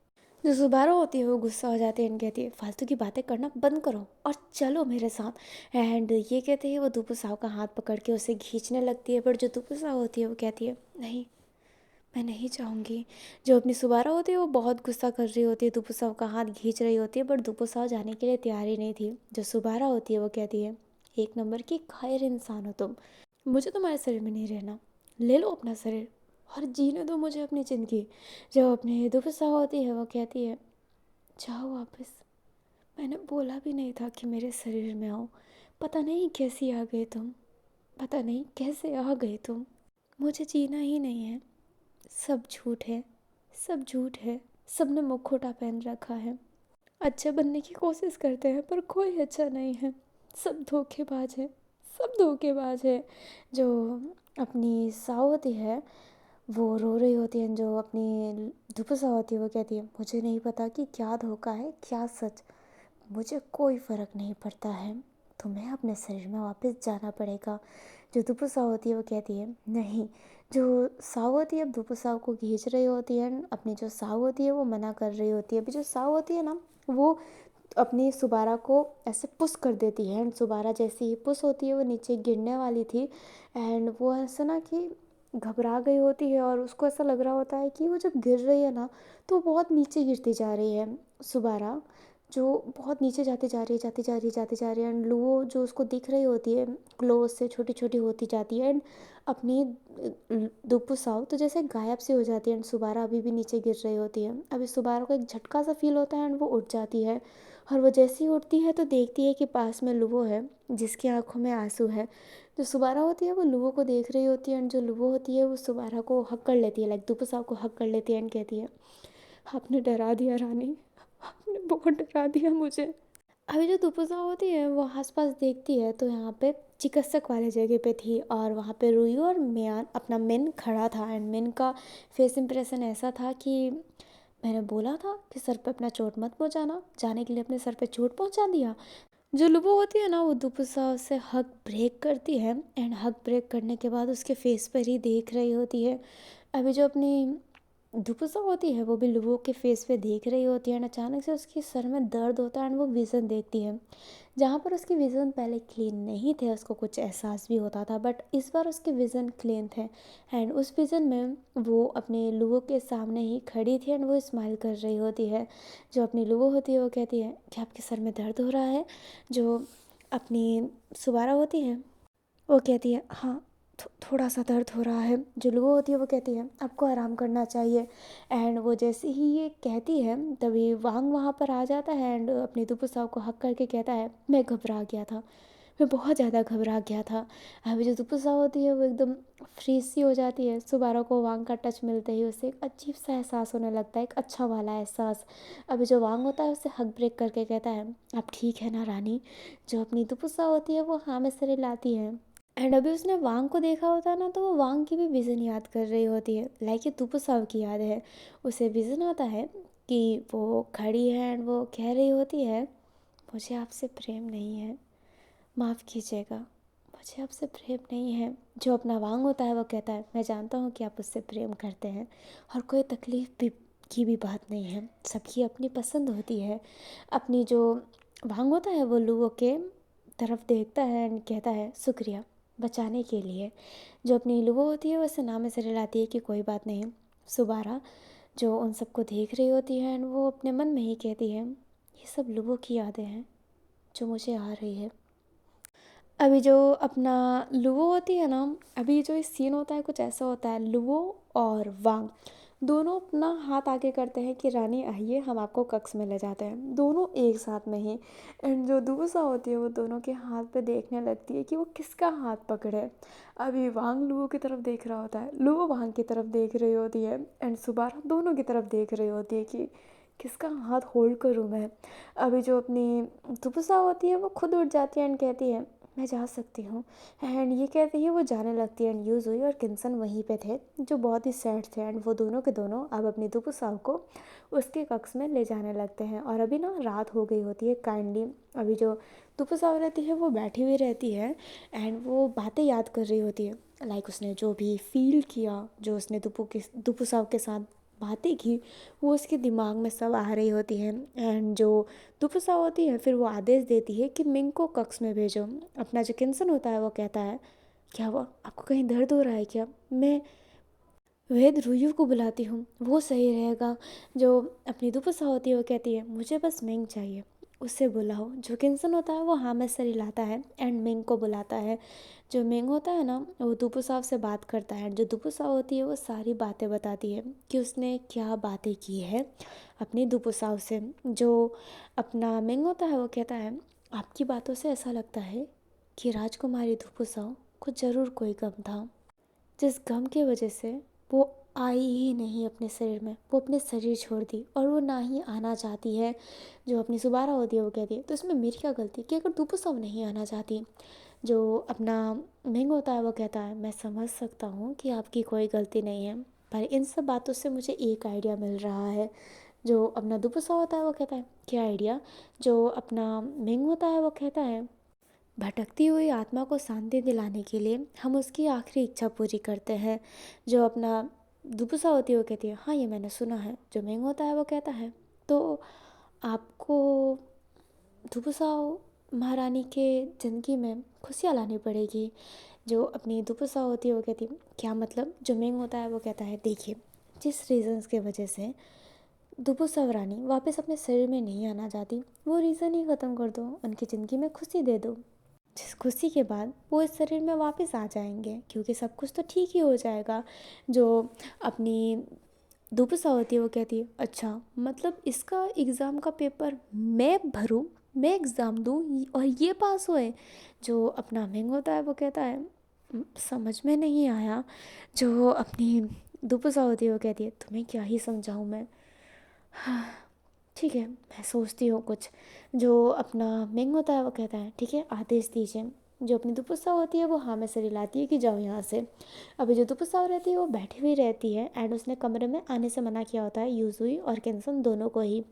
जो सुबारा होती है वो गुस्सा हो जाती है एंड कहती है फालतू की बातें करना बंद करो और चलो मेरे साथ। एंड ये कहते हैं वो दुपुसाव का हाथ पकड़ के उसे खींचने लगती है, पर जो दुपुसाव होती है वो कहती है नहीं, मैं नहीं चाहूँगी। जो अपनी सुबारा होती है वो बहुत गुस्सा कर रही होती है, दुपुसाव का हाथ खींच रही होती है, बट दुपुसाव जाने के लिए तैयार ही नहीं थी। जो सुबारा होती है वो कहती है एक नंबर की खैर इंसान हो तुम, मुझे तुम्हारे शरीर में नहीं रहना, ले लो अपना शरीर और जीने दो मुझे अपनी ज़िंदगी। जो अपनी दुपसा होती है वो कहती है जाओ वापस, मैंने बोला भी नहीं था कि मेरे शरीर में आओ, पता नहीं कैसी आ गए तुम, पता नहीं कैसे आ गए तुम, मुझे जीना ही नहीं है, सब झूठ है, सब झूठ है, सबने मुखौटा पहन रखा है, अच्छे बनने की कोशिश करते हैं पर कोई अच्छा नहीं है, सब धोखेबाज है, सब धोखेबाज है। जो अपनी साव होती है वो रो रही होती है, जो अपनी दुपसा होती है वो कहती है मुझे नहीं पता कि क्या धोखा है क्या सच, मुझे कोई फ़र्क नहीं पड़ता है, तुम्हें अपने शरीर में वापस जाना पड़ेगा। जो दुपुसा होती है वो कहती है नहीं। जो साव होती है अब दुपुसाव को खींच रही होती है, अपनी जो साव होती है वो मना कर रही होती है। अभी जो साव होती है ना वो अपनी सुबारा को ऐसे पुश कर देती है एंड सुबारा जैसी ही पुश होती है वो नीचे गिरने वाली थी एंड वो ऐसा ना कि घबरा गई होती है और उसको ऐसा लग रहा होता है कि वो जब गिर रही है ना तो बहुत नीचे गिरती जा रही है सुबारा, जो बहुत नीचे जाती जा रही है, जाती जा रही है, जाती जा रही है एंड लुओ जो उसको दिख रही होती है क्लोज से छोटी छोटी होती जाती है एंड अपनी दुपुसाव तो जैसे गायब सी हो जाती है एंड सुबारा अभी भी नीचे गिर रही होती है। अभी सुबारा को एक झटका सा फील होता है एंड वो उठ जाती है और वो जैसे ही उठती है तो देखती है कि पास में लुवो है जिसकी आंखों में आंसू है। जो सुबारा होती है वो लुवो को देख रही होती है एंड जो लुवो होती है वो सुबारा को हक कर लेती है, लाइक दुपुसाव को हक कर लेती है एंड कहती है आपने डरा दिया रानी, आपने बहुत डरा दिया मुझे। अभी जो दुपुसा होती है वो आसपास देखती है तो यहाँ पे चिकित्सक वाले जगह पे थी और वहाँ पे रुई और मियान अपना मिन खड़ा था एंड मिन का फेस इंप्रेशन ऐसा था कि मैंने बोला था कि सर पे अपना चोट मत पहुँचाना, जाने के लिए अपने सर पे चोट पहुँचा दिया। जो लुबो होती है ना वो दुपुसा से हक ब्रेक करती है एंड हक ब्रेक करने के बाद उसके फेस पर ही देख रही होती है। अभी जो अपनी दुपुसा होती है वो भी लुबो के फेस पे देख रही होती है एंड अचानक से उसके सर में दर्द होता है एंड वो विज़न देखती है। जहाँ पर उसके विज़न पहले क्लीन नहीं थे, उसको कुछ एहसास भी होता था, बट इस बार उसके विज़न क्लीन थे एंड उस विज़न में वो अपने लुबो के सामने ही खड़ी थी एंड वो स्माइल कर रही होती है। जो अपनी लुबो होती है वो कहती है कि आपके सर में दर्द हो रहा है। जो अपनी सुबारा होती है वो कहती है हाँ, थोड़ा सा दर्द हो रहा है। जो लुबो होती है वो कहती है आपको आराम करना चाहिए। एंड वो जैसे ही ये कहती है तभी वांग वहाँ पर आ जाता है एंड अपनी दुपुसाव को हक करके कहता है मैं घबरा गया था, मैं बहुत ज़्यादा घबरा गया था। अभी जो दुपुसा होती है वो एकदम फ्रीज सी हो जाती है। सुबारा को वांग का टच मिलते ही उसे एक अजीब सा एहसास होने लगता है, एक अच्छा वाला एहसास। अभी जो वांग होता है उसे हक ब्रेक करके कहता है आप ठीक है ना रानी। जो अपनी दुपुसा होती है वो हाँ में सिर हिलाती है एंड अभी उसने वांग को देखा होता है ना तो वो वांग की भी विज़न याद कर रही होती है, लाइक ये दुपुसाव की याद है। उसे विज़न आता है कि वो खड़ी है एंड वो कह रही होती है मुझे आपसे प्रेम नहीं है, माफ़ कीजिएगा, मुझे आपसे प्रेम नहीं है। जो अपना वांग होता है वो कहता है मैं जानता हूँ कि आप उससे प्रेम करते हैं और कोई तकलीफ़ भी की भी बात नहीं है, सबकी अपनी पसंद होती है। अपनी जो वांग होता है वो लुओ के तरफ देखता है एंड कहता है शुक्रिया बचाने के लिए। जो अपनी लुओ होती है वो उसे नाम से रिलाती है कि कोई बात नहीं। सुबारा जो उन सबको देख रही होती है एंड वो अपने मन में ही कहती है ये सब लुओ की यादें हैं जो मुझे आ रही है। अभी जो अपना लुवो होती है ना, अभी जो इस सीन होता है कुछ ऐसा होता है, लुवो और वांग दोनों अपना हाथ आगे करते हैं कि रानी आइए हम आपको कक्ष में ले जाते हैं, दोनों एक साथ में ही। एंड जो दूसा होती है वो दोनों के हाथ पे देखने लगती है कि वो किसका हाथ पकड़े। अभी वांग लुवो की तरफ देख रहा होता है, लुवो वांग की तरफ देख रही होती है एंड सुबारा दोनों की तरफ देख रही होती है कि किसका हाथ होल्ड करूँ मैं। अभी जो अपनी दुपुसा होती है वो खुद उठ जाती है एंड कहती है मैं जा सकती हूँ। एंड ये कहते ही वो जाने लगती है एंड यूज़ हुई और किन्सन वहीं पे थे जो बहुत ही सैड थे एंड वो दोनों के दोनों अब अपनी दुपुसाव को उसके कक्ष में ले जाने लगते हैं। और अभी ना रात हो गई होती है काइंडली। अभी जो दुपुसाव रहती है वो बैठी हुई रहती है एंड वो बातें याद कर रही होती है, लाइक उसने जो भी फील किया, जो उसने दुपुसाव के साथ बातें की, वो उसके दिमाग में सब आ रही होती है। एंड जो दुपुसा होती है फिर वो आदेश देती है कि मिंग को कक्ष में भेजो। अपना जो किन्सन होता है वो कहता है क्या हुआ, आपको कहीं दर्द हो रहा है क्या, मैं वेद रुयु को बुलाती हूँ, वो सही रहेगा। जो अपनी दुपुसा होती है वो कहती है मुझे बस मिंग चाहिए, उससे बुलाओ। जो किन्सन होता है वो हाँ में सर हिलाता है एंड मिंग को बुलाता है। जो मिंग होता है ना वो दुपुसाव से बात करता है, जो दुपुसा होती है वो सारी बातें बताती है कि उसने क्या बातें की है अपनी दुपुसाव से। जो अपना मिंग होता है वो कहता है आपकी बातों से ऐसा लगता है कि राजकुमारी दुपुसाव को ज़रूर कोई गम था, जिस गम की वजह से वो आई ही नहीं अपने शरीर में, वो अपने शरीर छोड़ दी और वो ना ही आना चाहती है। जो अपनी सुबारा होती है वो कहती है तो इसमें मेरी क्या गलती कि अगर दुपुसाव नहीं आना चाहती। जो अपना मिंग होता है वो कहता है मैं समझ सकता हूँ कि आपकी कोई गलती नहीं है, पर इन सब बातों से मुझे एक आइडिया मिल रहा है। जो अपना दुपुसा होता है वो कहता है क्या आइडिया। जो अपना मिंग होता है वो कहता है भटकती हुई आत्मा को शांति दिलाने के लिए हम उसकी आखिरी इच्छा पूरी करते हैं। जो अपना दुपुसा होती है वो कहती है हाँ ये मैंने सुना है। जो मिंग होता है वो कहता है तो आपको दुपुसाओ महारानी के ज़िंदगी में खुशियाँ लानी पड़ेगी। जो अपनी दुपुसा होती है वो कहती है क्या मतलब। जो मिंग होता है वो कहता है देखिए जिस रीज़न्स के वजह से दुपुसाव रानी वापस अपने शरीर में नहीं आना चाहती वो रीज़न ही ख़त्म कर दो, उनकी ज़िंदगी में खुशी दे दो, जिस खुशी के बाद वो इस शरीर में वापस आ जाएंगे क्योंकि सब कुछ तो ठीक ही हो जाएगा। जो अपनी दुपुसा होती है वो कहती है अच्छा मतलब इसका एग्ज़ाम का पेपर मैं भरूं, मैं एग्ज़ाम दूं और ये पास होए। जो अपना मिंग होता है वो कहता है समझ में नहीं आया। जो अपनी दुपुसा होती है वो कहती है तुम्हें क्या ही समझाऊं मैं, हाँ ठीक है मैं सोचती हूँ कुछ। जो अपना मिंग होता है वो कहता है ठीक है आदेश दीजिए। जो अपनी दुपुसा होती है वो हाँ में से रिलाती है कि जाओ यहाँ से। अभी जो दुपुसा रहती है वो बैठी हुई रहती है एंड उसने कमरे में आने से मना किया होता है यूजुई और किन्सन दोनों को ही।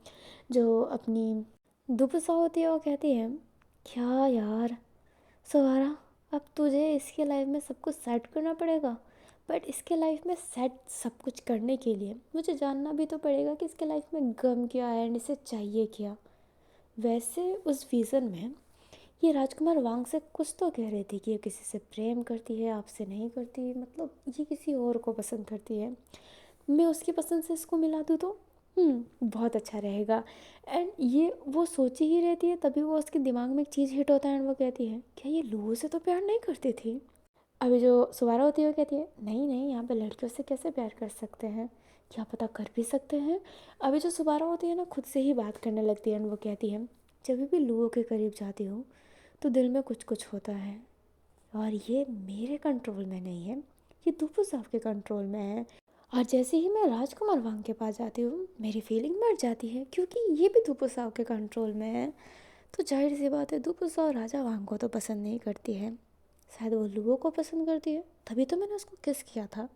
जो अपनी दुपुसा होती है वो कहती है क्या यार सवारा, अब तुझे इसके लाइफ में सब कुछ सेट करना पड़ेगा। बट इसके लाइफ में सेट सब कुछ करने के लिए मुझे जानना भी तो पड़ेगा कि इसके लाइफ में गम क्या है एंड इसे चाहिए क्या। वैसे उस विज़न में ये राजकुमार वांग से कुछ तो कह रही थी कि ये किसी से प्रेम करती है, आपसे नहीं करती, मतलब ये किसी और को पसंद करती है। मैं उसकी पसंद से इसको मिला दूँ तो बहुत अच्छा रहेगा। एंड ये वो सोची ही रहती है, तभी वो उसके दिमाग में एक चीज़ हिट होता है एंड वो कहती है क्या ये लूहो से तो प्यार नहीं करती थी। अभी जो सुवारा होती है वो कहती है नहीं नहीं, यहाँ पे लड़कियों से कैसे प्यार कर सकते हैं, क्या पता कर भी सकते हैं। अभी जो सुवारा होती है ना खुद से ही बात करने लगती है एंड वो कहती है जब भी लूहो के करीब जाती हूँ तो दिल में कुछ कुछ होता है, और ये मेरे कंट्रोल में नहीं है, ये दूपू साहब के कंट्रोल में है। और जैसे ही मैं राजकुमार वांग के पास जाती हूँ मेरी फीलिंग बढ़ जाती है क्योंकि ये भी दूपू साहब के कंट्रोल में है। तो जाहिर सी बात है दूपू साहब राजा वांग को तो पसंद नहीं करती है, शायद वो लुओ को पसंद करती है, तभी तो मैंने उसको किस किया था।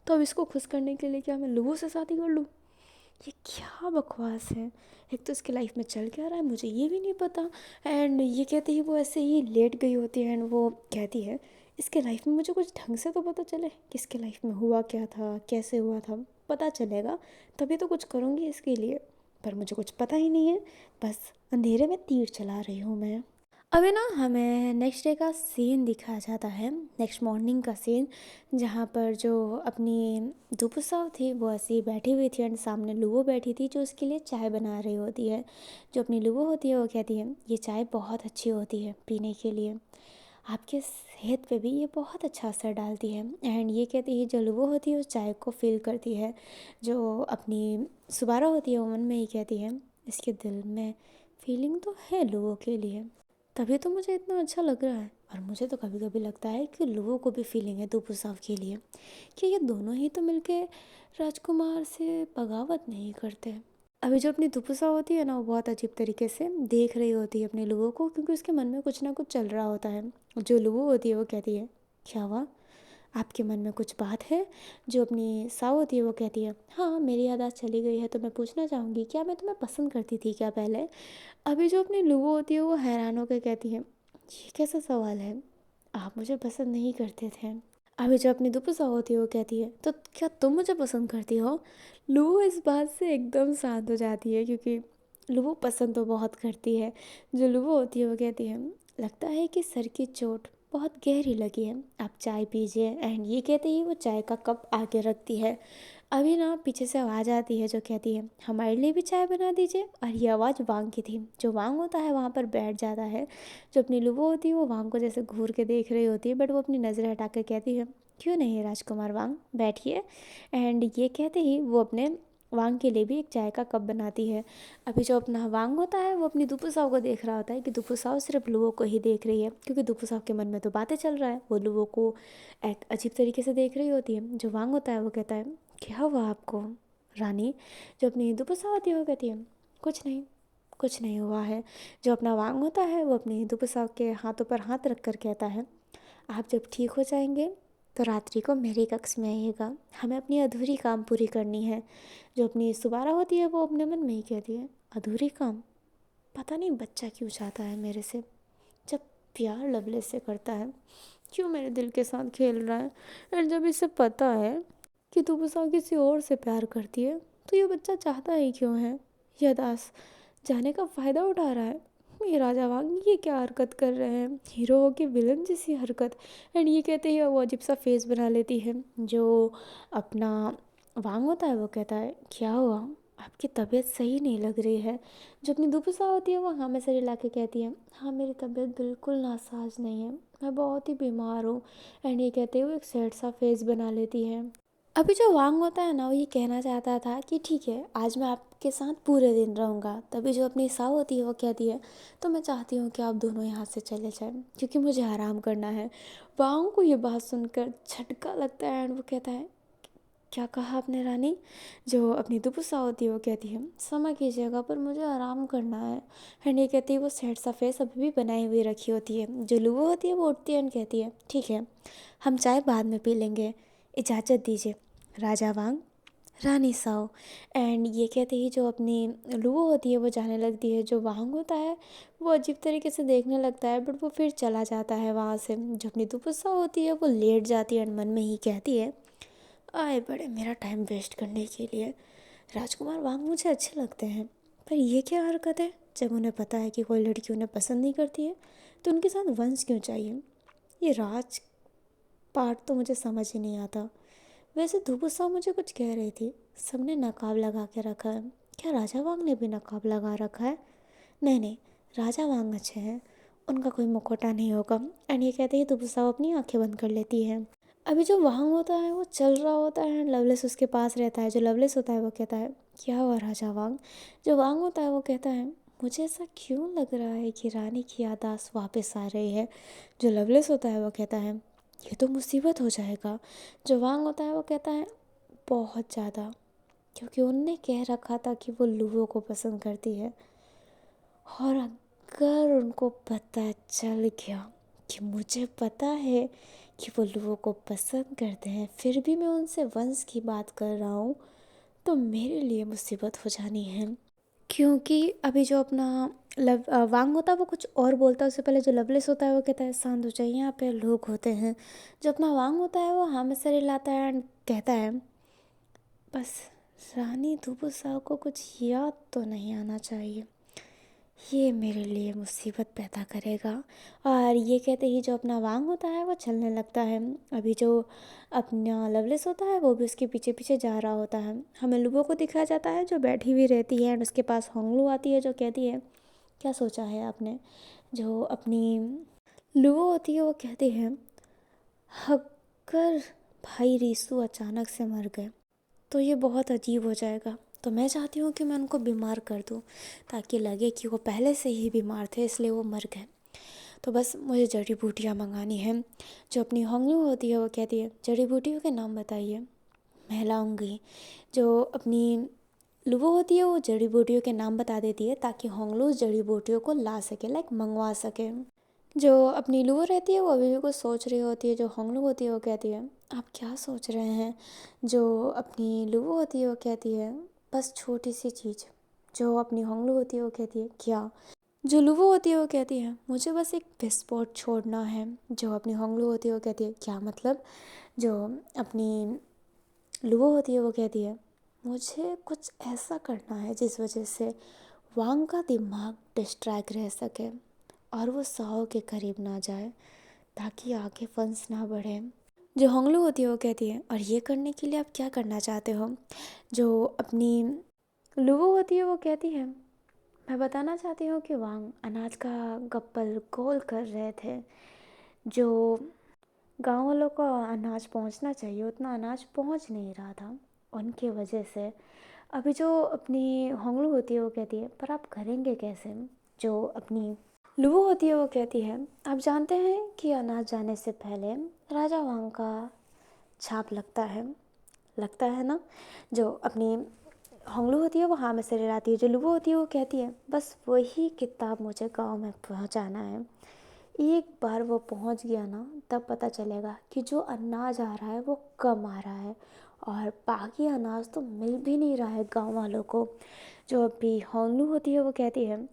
तो अब इसको खुश करने के लिए क्या मैं लुओ से शादी कर लूँ? ये क्या बकवास है। एक तो इसके लाइफ में चल क्या रहा है मुझे ये भी नहीं पता। एंड ये कहते ही वो ऐसे ही लेट गई होती है एंड वो कहती है इसके लाइफ में मुझे कुछ ढंग से तो पता चले कि इसके लाइफ में हुआ क्या था, कैसे हुआ था, पता चलेगा तभी तो कुछ करूँगी इसके लिए। पर मुझे कुछ पता ही नहीं है, बस अंधेरे में तीर चला रही हूँ मैं। अभी ना हमें नेक्स्ट डे का सीन दिखाया जाता है, नेक्स्ट मॉर्निंग का सीन, जहाँ पर जो अपनी दुपु साहब थी वो ऐसी बैठी हुई थी एंड सामने लुओ बैठी थी जो उसके लिए चाय बना रही होती है। जो अपनी लुओ होती है वो कहती है ये चाय बहुत अच्छी होती है पीने के लिए, आपके सेहत पे भी ये बहुत अच्छा असर डालती है। एंड ये कहती है जो लुओ होती है उस चाय को फील करती है। जो अपनी सुबारा होती है वो मन में ही कहती है इसके दिल में फीलिंग तो है लुओ के लिए, तभी तो मुझे इतना अच्छा लग रहा है। और मुझे तो कभी कभी लगता है कि लोगों को भी फीलिंग है दूपू साहब के लिए, कि ये दोनों ही तो मिलके राजकुमार से बगावत नहीं करते। अभी जो अपनी दूपू साहब होती है ना वो बहुत अजीब तरीके से देख रही होती है अपने लोगों को क्योंकि उसके मन में कुछ ना कुछ चल रहा होता है। जो लोगो होती है वो कहती है क्या हुआ, आपके मन में कुछ बात है। जो अपनी साव होती है वो कहती है हाँ मेरी यादाश्त चली गई है तो मैं पूछना चाहूँगी क्या मैं तुम्हें पसंद करती थी क्या पहले। अभी जो अपनी लुबो होती है वो हैरान होकर कहती है ये कैसा सवाल है, आप मुझे पसंद नहीं करते थे। अभी जो अपनी दुपसा होती है वो कहती है तो क्या तुम मुझे पसंद करती हो। लुबो इस बात से एकदम शांत हो जाती है क्योंकि लुबो पसंद तो बहुत करती है। जो लुबो होती है वो कहती है लगता है कि सर की चोट बहुत गहरी लगी है, आप चाय पीजिए। एंड ये कहते ही वो चाय का कप आगे रखती है। अभी ना पीछे से आवाज़ आती है जो कहती है हमारे लिए भी चाय बना दीजिए। और ये आवाज़ वांग की थी। जो वांग होता है वहाँ पर बैठ जाता है। जो अपनी लुबो होती है वो वांग को जैसे घूर के देख रही होती है बट वो अपनी नज़रें हटा कर कहती है क्यों नहीं राजकुमार वांग बैठिए। एंड ये कहते ही वो अपने वांग के लिए भी एक चाय का कप बनाती है। अभी जो अपना वांग होता है वो अपनी दुपु साव को देख रहा होता है कि दुपु साव सिर्फ लुओ को ही देख रही है क्योंकि दुपु साव के मन में तो बातें चल रहा है, वो लुओ को एक अजीब तरीके से देख रही होती है। जो वांग होता है वो कहता है क्या हुआ आपको रानी। जो अपनी दुपु साव होती है वो कहती है कुछ नहीं, कुछ नहीं हुआ है। जो अपना वांग होता है वो अपनी दुपु साव के हाथों पर हाथ रख कर कहता है आप जब ठीक हो जाएंगे तो रात्रि को मेरे कक्ष में आइएगा, हमें अपनी अधूरी काम पूरी करनी है। जो अपनी सुबारा होती है वो अपने मन में ही कहती है अधूरी काम, पता नहीं बच्चा क्यों चाहता है मेरे से, जब प्यार लवले से करता है क्यों मेरे दिल के साथ खेल रहा है। और जब इसे पता है कि दुबसा किसी और से प्यार करती है तो ये बच्चा चाहता ही क्यों है। यह दास जाने का फ़ायदा उठा रहा है। ये राजा वांग ये क्या हरकत कर रहे हैं, हीरो हो के विलन जैसी हरकत। एंड ये कहते हैं वो अजीब सा फेस बना लेती है। जो अपना वांग होता है वो कहता है क्या हुआ, आपकी तबीयत सही नहीं लग रही है। जो अपनी दुपसा होती है वो हाँ में सर हिला के कहती है हाँ मेरी तबीयत बिल्कुल नासाज नहीं है, मैं बहुत ही बीमार हूँ। एंड ये कहते हुए एक सैड सा फेस बना लेती है। अभी जो वांग होता है ना वो ये कहना चाहता था कि ठीक है आज मैं आपके साथ पूरे दिन रहूँगा। तभी जो अपनी साव होती है वो कहती है तो मैं चाहती हूँ कि आप दोनों यहाँ से चले जाएं क्योंकि मुझे आराम करना है। वांग को ये बात सुनकर झटका लगता है एंड वो कहता है क्या कहा आपने रानी। जो अपनी दुपुसा होती है वो कहती है समय की जगह पर मुझे आराम करना है। एंड ये कहती है वो सैड सा फेस अभी भी बनाई हुई रखी होती है। जो लुवो होती है वो उठती है एंड कहती है ठीक है हम चाय बाद में पी लेंगे, इजाज़त दीजिए राजा वांग। रानी साओ। एंड ये कहते ही जो अपनी लूओ होती है वो जाने लगती है। जो वांग होता है वो अजीब तरीके से देखने लगता है, बट वो फिर चला जाता है वहाँ से। जो अपनी दुपुत्सा होती है वो लेट जाती है और मन में ही कहती है, आए बड़े मेरा टाइम वेस्ट करने के लिए। राजकुमार वांग मुझे अच्छे लगते हैं, पर ये क्या हरकत है। जब उन्हें पता है कि कोई लड़की उन्हें पसंद नहीं करती है तो उनके साथ वंश क्यों चाहिए। ये राज पार्ट तो मुझे समझ ही नहीं आता। वैसे धुबू साहब मुझे कुछ कह रही थी, सबने नकाब लगा के रखा है, क्या राजा वांग ने भी नकाब लगा रखा है। नहीं नहीं, राजा वांग अच्छे हैं, उनका कोई मुखौटा नहीं होगा। एंड ये कहते ही धुबू साहब अपनी आंखें बंद कर लेती है। अभी जो वांग होता है वो चल रहा होता है, लवलेस उसके पास रहता है। जो लवलेस होता है वो कहता है, क्या हुआ राजा वांग। जो वांग होता है वो कहता है, मुझे ऐसा क्यों लग रहा है कि रानी की याददाश्त वापस आ रही है। जो लवलेस होता है वो कहता है, ये तो मुसीबत हो जाएगा। जो वांग होता है वो कहता है, बहुत ज़्यादा, क्योंकि उनने कह रखा था कि वो लूहो को पसंद करती है। और अगर उनको पता चल गया कि मुझे पता है कि वो लूहो को पसंद करते हैं, फिर भी मैं उनसे वंश की बात कर रहा हूँ, तो मेरे लिए मुसीबत हो जानी है। क्योंकि अभी जो अपना वांग होता है वो कुछ और बोलता है उससे पहले। जो लवलेस होता है वो कहता है, शांत हो जाइए, यहाँ पे लोग होते हैं। जो अपना वांग होता है वो हाँ में सर हिलाता है एंड कहता है, बस रानी धुबू साहब को कुछ याद तो नहीं आना चाहिए, ये मेरे लिए मुसीबत पैदा करेगा। और ये कहते ही जो अपना वांग होता है वो चलने लगता है। अभी जो अपना लवलेस होता है वो भी उसके पीछे पीछे जा रहा होता है। हमें लुबो को दिखाया जाता है जो बैठी हुई रहती है एंड उसके पास होंगलू आती है जो कहती है, क्या सोचा है आपने। जो अपनी लुबो होती है वो कहती है, अगर भाई रीसू अचानक से मर गए तो ये बहुत अजीब हो जाएगा। तो मैं चाहती हूँ कि मैं उनको बीमार कर दूँ ताकि लगे कि वो पहले से ही बीमार थे इसलिए वो मर गए। तो बस मुझे जड़ी बूटियाँ मंगानी हैं। जो अपनी होंगलू होती है वो कहती है, जड़ी बूटियों के नाम बताइए, मैं लाऊंगी। जो अपनी लुबो होती है वो जड़ी बूटियों के नाम बता देती है ताकि होंगलू उस जड़ी बूटियों को ला सके, लाइक मंगवा सके। जो अपनी लुबो रहती है वो अभी भी कुछ सोच रही होती है। जो होंगलू होती है वो कहती है, आप क्या सोच रहे हैं। जो अपनी लुबो होती है वो कहती है, बस छोटी सी चीज़। जो अपनी होंगलू होती है वो कहती है, क्या। जो लुबो होती है वो कहती है, मुझे बस एक विस्फोट छोड़ना है। जो अपनी होंगलू होती है वो कहती है, क्या मतलब। जो अपनी लुबो होती है वो कहती है, मुझे कुछ ऐसा करना है जिस वजह से वांग का दिमाग डिस्ट्रैक्ट रह सके और वो साओ के करीब ना जाए ताकि आगे फंस ना बढ़े। जो होंगलू होती है वो कहती है, और ये करने के लिए आप क्या करना चाहते हो। जो अपनी लुबो होती है वो कहती है, मैं बताना चाहती हूँ कि वांग अनाज का गप्पल गोल कर रहे थे। जो गांव वालों को अनाज पहुँचना चाहिए उतना अनाज पहुँच नहीं रहा था, उनके वजह से। अभी जो अपनी होंगलू होती है वो कहती है, पर आप करेंगे कैसे। जो अपनी लुबो होती है वो कहती है, आप जानते हैं कि अनाज जाने से पहले राजा वांग का छाप लगता है ना। जो अपनी होंगलू होती है वो हाँ में सिर हिलाती है। जो लुबो होती है वो कहती है, बस वही किताब मुझे गांव में पहुंचाना है। एक बार वो पहुंच गया ना तब पता चलेगा कि जो अनाज आ रहा है वो कम आ रहा है और बाकी अनाज तो मिल भी नहीं रहा है गांव वालों को। जो अभी होंगलू होती है वो कहती है,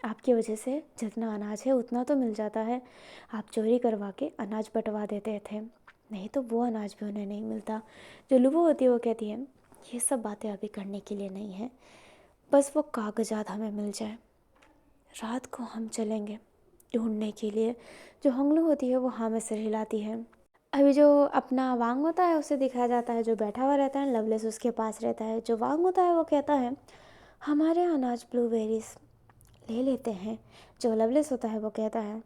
आपकी वजह से जितना अनाज है उतना तो मिल जाता है, आप चोरी करवा के अनाज बंटवा देते थे, नहीं तो वो अनाज भी उन्हें नहीं मिलता। जो लुबो होती है वो कहती है, ये सब बातें अभी करने के लिए नहीं है, बस वो कागजात हमें मिल जाए, रात को हम चलेंगे ढूंढने के लिए। जो होंगलू होती है वो हाँ में सिर हिलाती है। अभी जो अपना वांग होता है उसे दिखाया जाता है जो बैठा हुआ रहता है, लवलेस उसके पास रहता है। जो वांग होता है वो कहता है, हमारे अनाज ब्लूबेरीज ले लेते हैं। जो लवलेस होता है वो कहता है,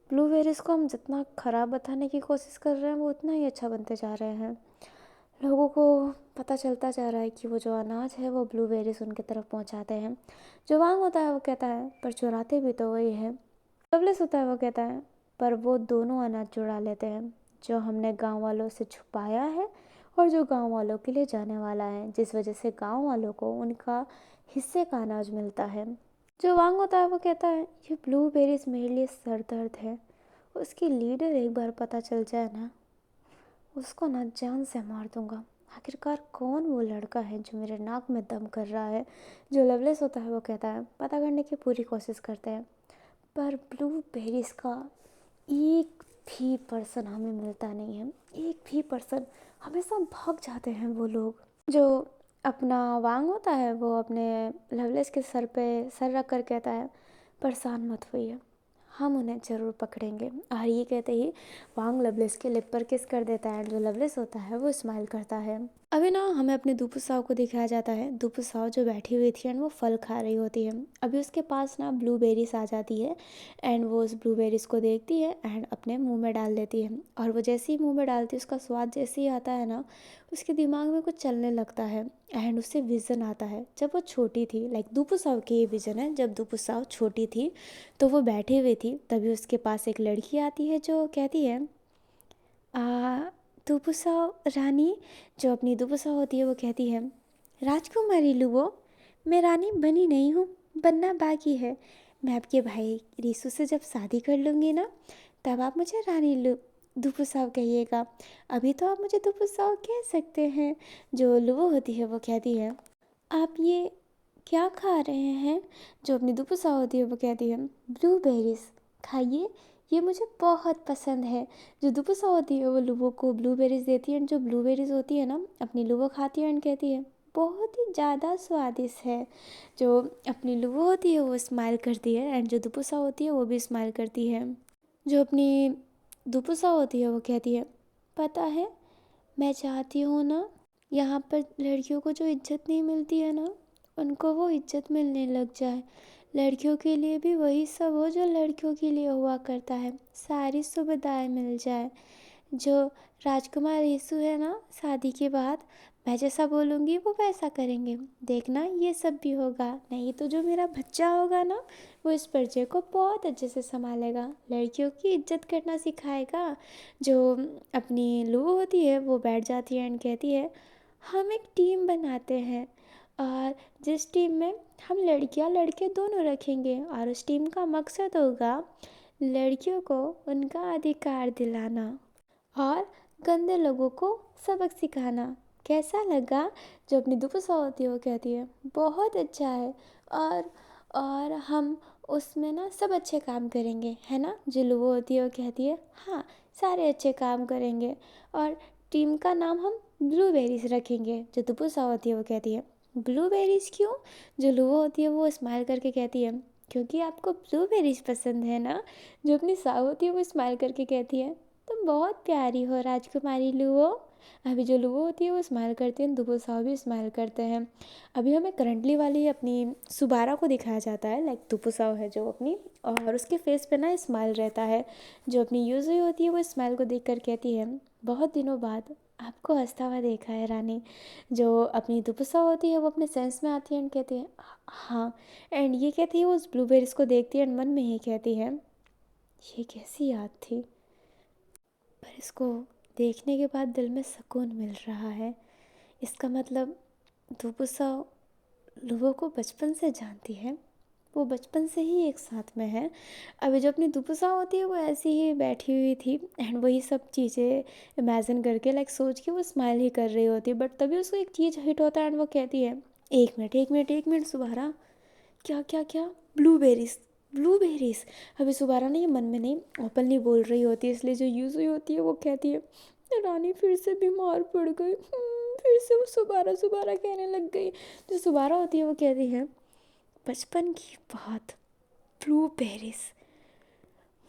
ब्लूबेरीज को हम जितना ख़राब बताने की कोशिश कर रहे हैं वो उतना ही अच्छा बनते जा रहे हैं, लोगों को पता चलता जा रहा है कि वो जो अनाज है वो ब्लूबेरीज उनकी तरफ पहुंचाते हैं। जो वांग होता है वो कहता है, पर चुराते भी तो वही है। लवलेस होता है वो कहता है, पर वो दोनों अनाज चुरा लेते हैं जो हमने गांव वालों से छुपाया है और जो गांव वालों के लिए जाने वाला है, जिस वजह से गांव वालों को उनका हिस्से का अनाज मिलता है। जो वांग होता है वो कहता है, ये ब्लूबेरीज मेरे लिए सर दर्द है, उसकी लीडर एक बार पता चल जाए ना, उसको ना जान से मार दूंगा आखिरकार कौन वो लड़का है जो मेरे नाक में दम कर रहा है। जो लवलेस होता है वो कहता है पता करने की पूरी कोशिश करते हैं, पर ब्लूबेरीज का एक भी पर्सन हमें मिलता नहीं है। एक भी पर्सन, हमेशा भाग जाते हैं वो लोग। जो अपना वांग होता है वो अपने लवलेस के सर पे सर रख कर कहता है परेशान मत होइए, हम उन्हें ज़रूर पकड़ेंगे। और ये कहते ही वांग लवलेस के लिप पर किस कर देता है। जो लवलेस होता है वो स्माइल करता है। अभी ना हमें अपने दुपु साव को दिखाया जाता है। दुपु साव जो बैठी हुई थी एंड वो फल खा रही होती है। अभी उसके पास ना ब्लूबेरीज आ जाती है एंड वो उस ब्लूबेरीज को देखती है एंड अपने मुंह में डाल देती है। और वो जैसे ही मुंह में डालती है उसका स्वाद जैसे ही आता है ना, उसके दिमाग में कुछ चलने लगता है एंड उससे विज़न आता है जब वो छोटी थी। लाइक दुपु साव की ये विज़न है, जब दुपु साव छोटी थी तो वो बैठी हुई थी, तभी उसके पास एक लड़की आती है जो कहती है दुपुसाव रानी। जो अपनी दुपुसाव होती है वो कहती है राजकुमारी लुबो, मैं रानी बनी नहीं हूँ, बनना बाकी है। मैं आपके भाई रीसू से जब शादी कर लूँगी ना, तब आप मुझे रानी दुपुसाव कहिएगा। अभी तो आप मुझे दुपुसाव कह सकते हैं। जो लुबो होती है वो कहती है आप ये क्या खा रहे हैं। जो अपनी दुपुसाव होती है वो कहती है ब्लूबेरीज खाइए, ये मुझे बहुत पसंद है। जो दुपुसा होती है वो लुबो को ब्लूबेरीज देती है एंड जो ब्लूबेरीज होती है ना अपनी लुबो खाती है एंड कहती है बहुत ही ज़्यादा स्वादिष्ट है। जो अपनी लुबो होती है वो स्माइल करती है एंड जो दुपुसा होती है वो भी स्माइल करती है। जो अपनी दुपुसा होती है वो कहती है पता है, मैं चाहती हूँ ना यहाँ पर लड़कियों को जो इज्जत नहीं मिलती है ना, उनको वो इज्जत मिलने लग जाए। लड़कियों के लिए भी वही सब हो जो लड़कियों के लिए हुआ करता है, सारी सुविधाएं मिल जाए। जो राजकुमार यीशु है ना, शादी के बाद मैं जैसा बोलूँगी वो वैसा करेंगे। देखना ये सब भी होगा, नहीं तो जो मेरा बच्चा होगा ना वो इस पर्चे को बहुत अच्छे से संभालेगा, लड़कियों की इज्जत करना सिखाएगा। जो अपनी लू होती है वो बैठ जाती है एंड कहती है हम एक टीम बनाते हैं और जिस टीम में हम लड़कियां लड़के दोनों रखेंगे और उस टीम का मकसद होगा लड़कियों को उनका अधिकार दिलाना और गंदे लोगों को सबक सिखाना। कैसा लगा। जो अपनी दुपुसा होती है वो कहती है बहुत अच्छा है और हम उसमें ना सब अच्छे काम करेंगे, है ना। जो लुबो होती है वो कहती है हाँ, सारे अच्छे काम करेंगे और टीम का नाम हम ब्लूबेरीज रखेंगे। जो दुपुसा होती है वो कहती है ब्लूबेरीज क्यों। जो लुबो होती है वो स्माइल करके कहती है क्योंकि आपको ब्लूबेरीज पसंद है ना। जो अपनी साव होती है वो स्माइल करके कहती है तुम बहुत प्यारी हो राजकुमारी लुओ। अभी जो लुओ होती है वो स्माइल करती है, दुबो साव भी स्माइल करते हैं। अभी हमें करंटली वाली अपनी सुबारा को दिखाया जाता है। लाइक दुबो साव है जो अपनी, और उसके फेस पे ना स्माइल रहता है। जो अपनी यूज़ हुई होती है वो स्माइल को देख कर कहती है बहुत दिनों बाद आपको हंसता हुआ देखा है रानी। जो अपनी दुपुसा होती है वो अपने सेंस में आती है एंड कहती है हाँ। एंड ये कहती है वो उस ब्लूबेरीज को देखती है एंड मन में ही कहती है ये कैसी याद थी, पर इसको देखने के बाद दिल में सुकून मिल रहा है। इसका मतलब दुबुसा लुबो को बचपन से जानती है, वो बचपन से ही एक साथ में है। अभी जो अपनी दुबुसा होती है वो ऐसी ही बैठी हुई थी एंड वही सब चीज़ें इमेजिन करके लाइक सोच के वो स्माइल ही कर रही होती है। बट तभी उसको एक चीज़ हिट होता है एंड वो कहती है एक मिनट एक मिनट एक मिनट सुबहारा, क्या क्या क्या ब्लूबेरीज ब्लूबेरीज। अभी सुबारा ने ये मन में नहीं ओपनली बोल रही होती है, इसलिए जो यूज़ हुई होती है वो कहती है रानी फिर से बीमार पड़ गई। फिर से वो सुबारा सुबारा कहने लग गई। जो सुबारा होती है वो कहती है बचपन की बात, ब्लूबेरीज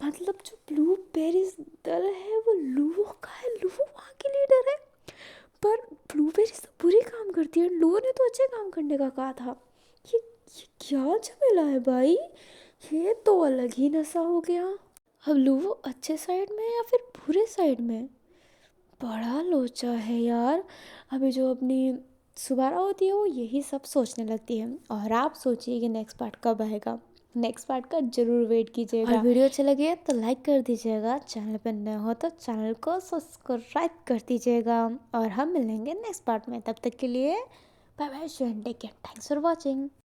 मतलब जो ब्लूबेरीज दल है वो लूवो का है, लूवो वहाँ की लीडर है। पर ब्लूबेरीज तो बुरे काम करती है, लूवो ने तो अच्छे काम करने का कहा था। ये क्या झमेला है भाई, ये तो अलग ही नशा हो गया। अब लूवो अच्छे साइड में या फिर बुरे साइड में, बड़ा लोचा है यार। अभी जो अपनी सुबारा होती है वो यही सब सोचने लगती है और आप सोचिए कि नेक्स्ट पार्ट कब आएगा। नेक्स्ट पार्ट का ज़रूर वेट कीजिएगा। और वीडियो अच्छा लगे तो लाइक कर दीजिएगा, चैनल पर नए हो तो चैनल को सब्सक्राइब कर दीजिएगा और हम मिलेंगे नेक्स्ट पार्ट में। तब तक के लिए bye bye, take care, thanks for watching.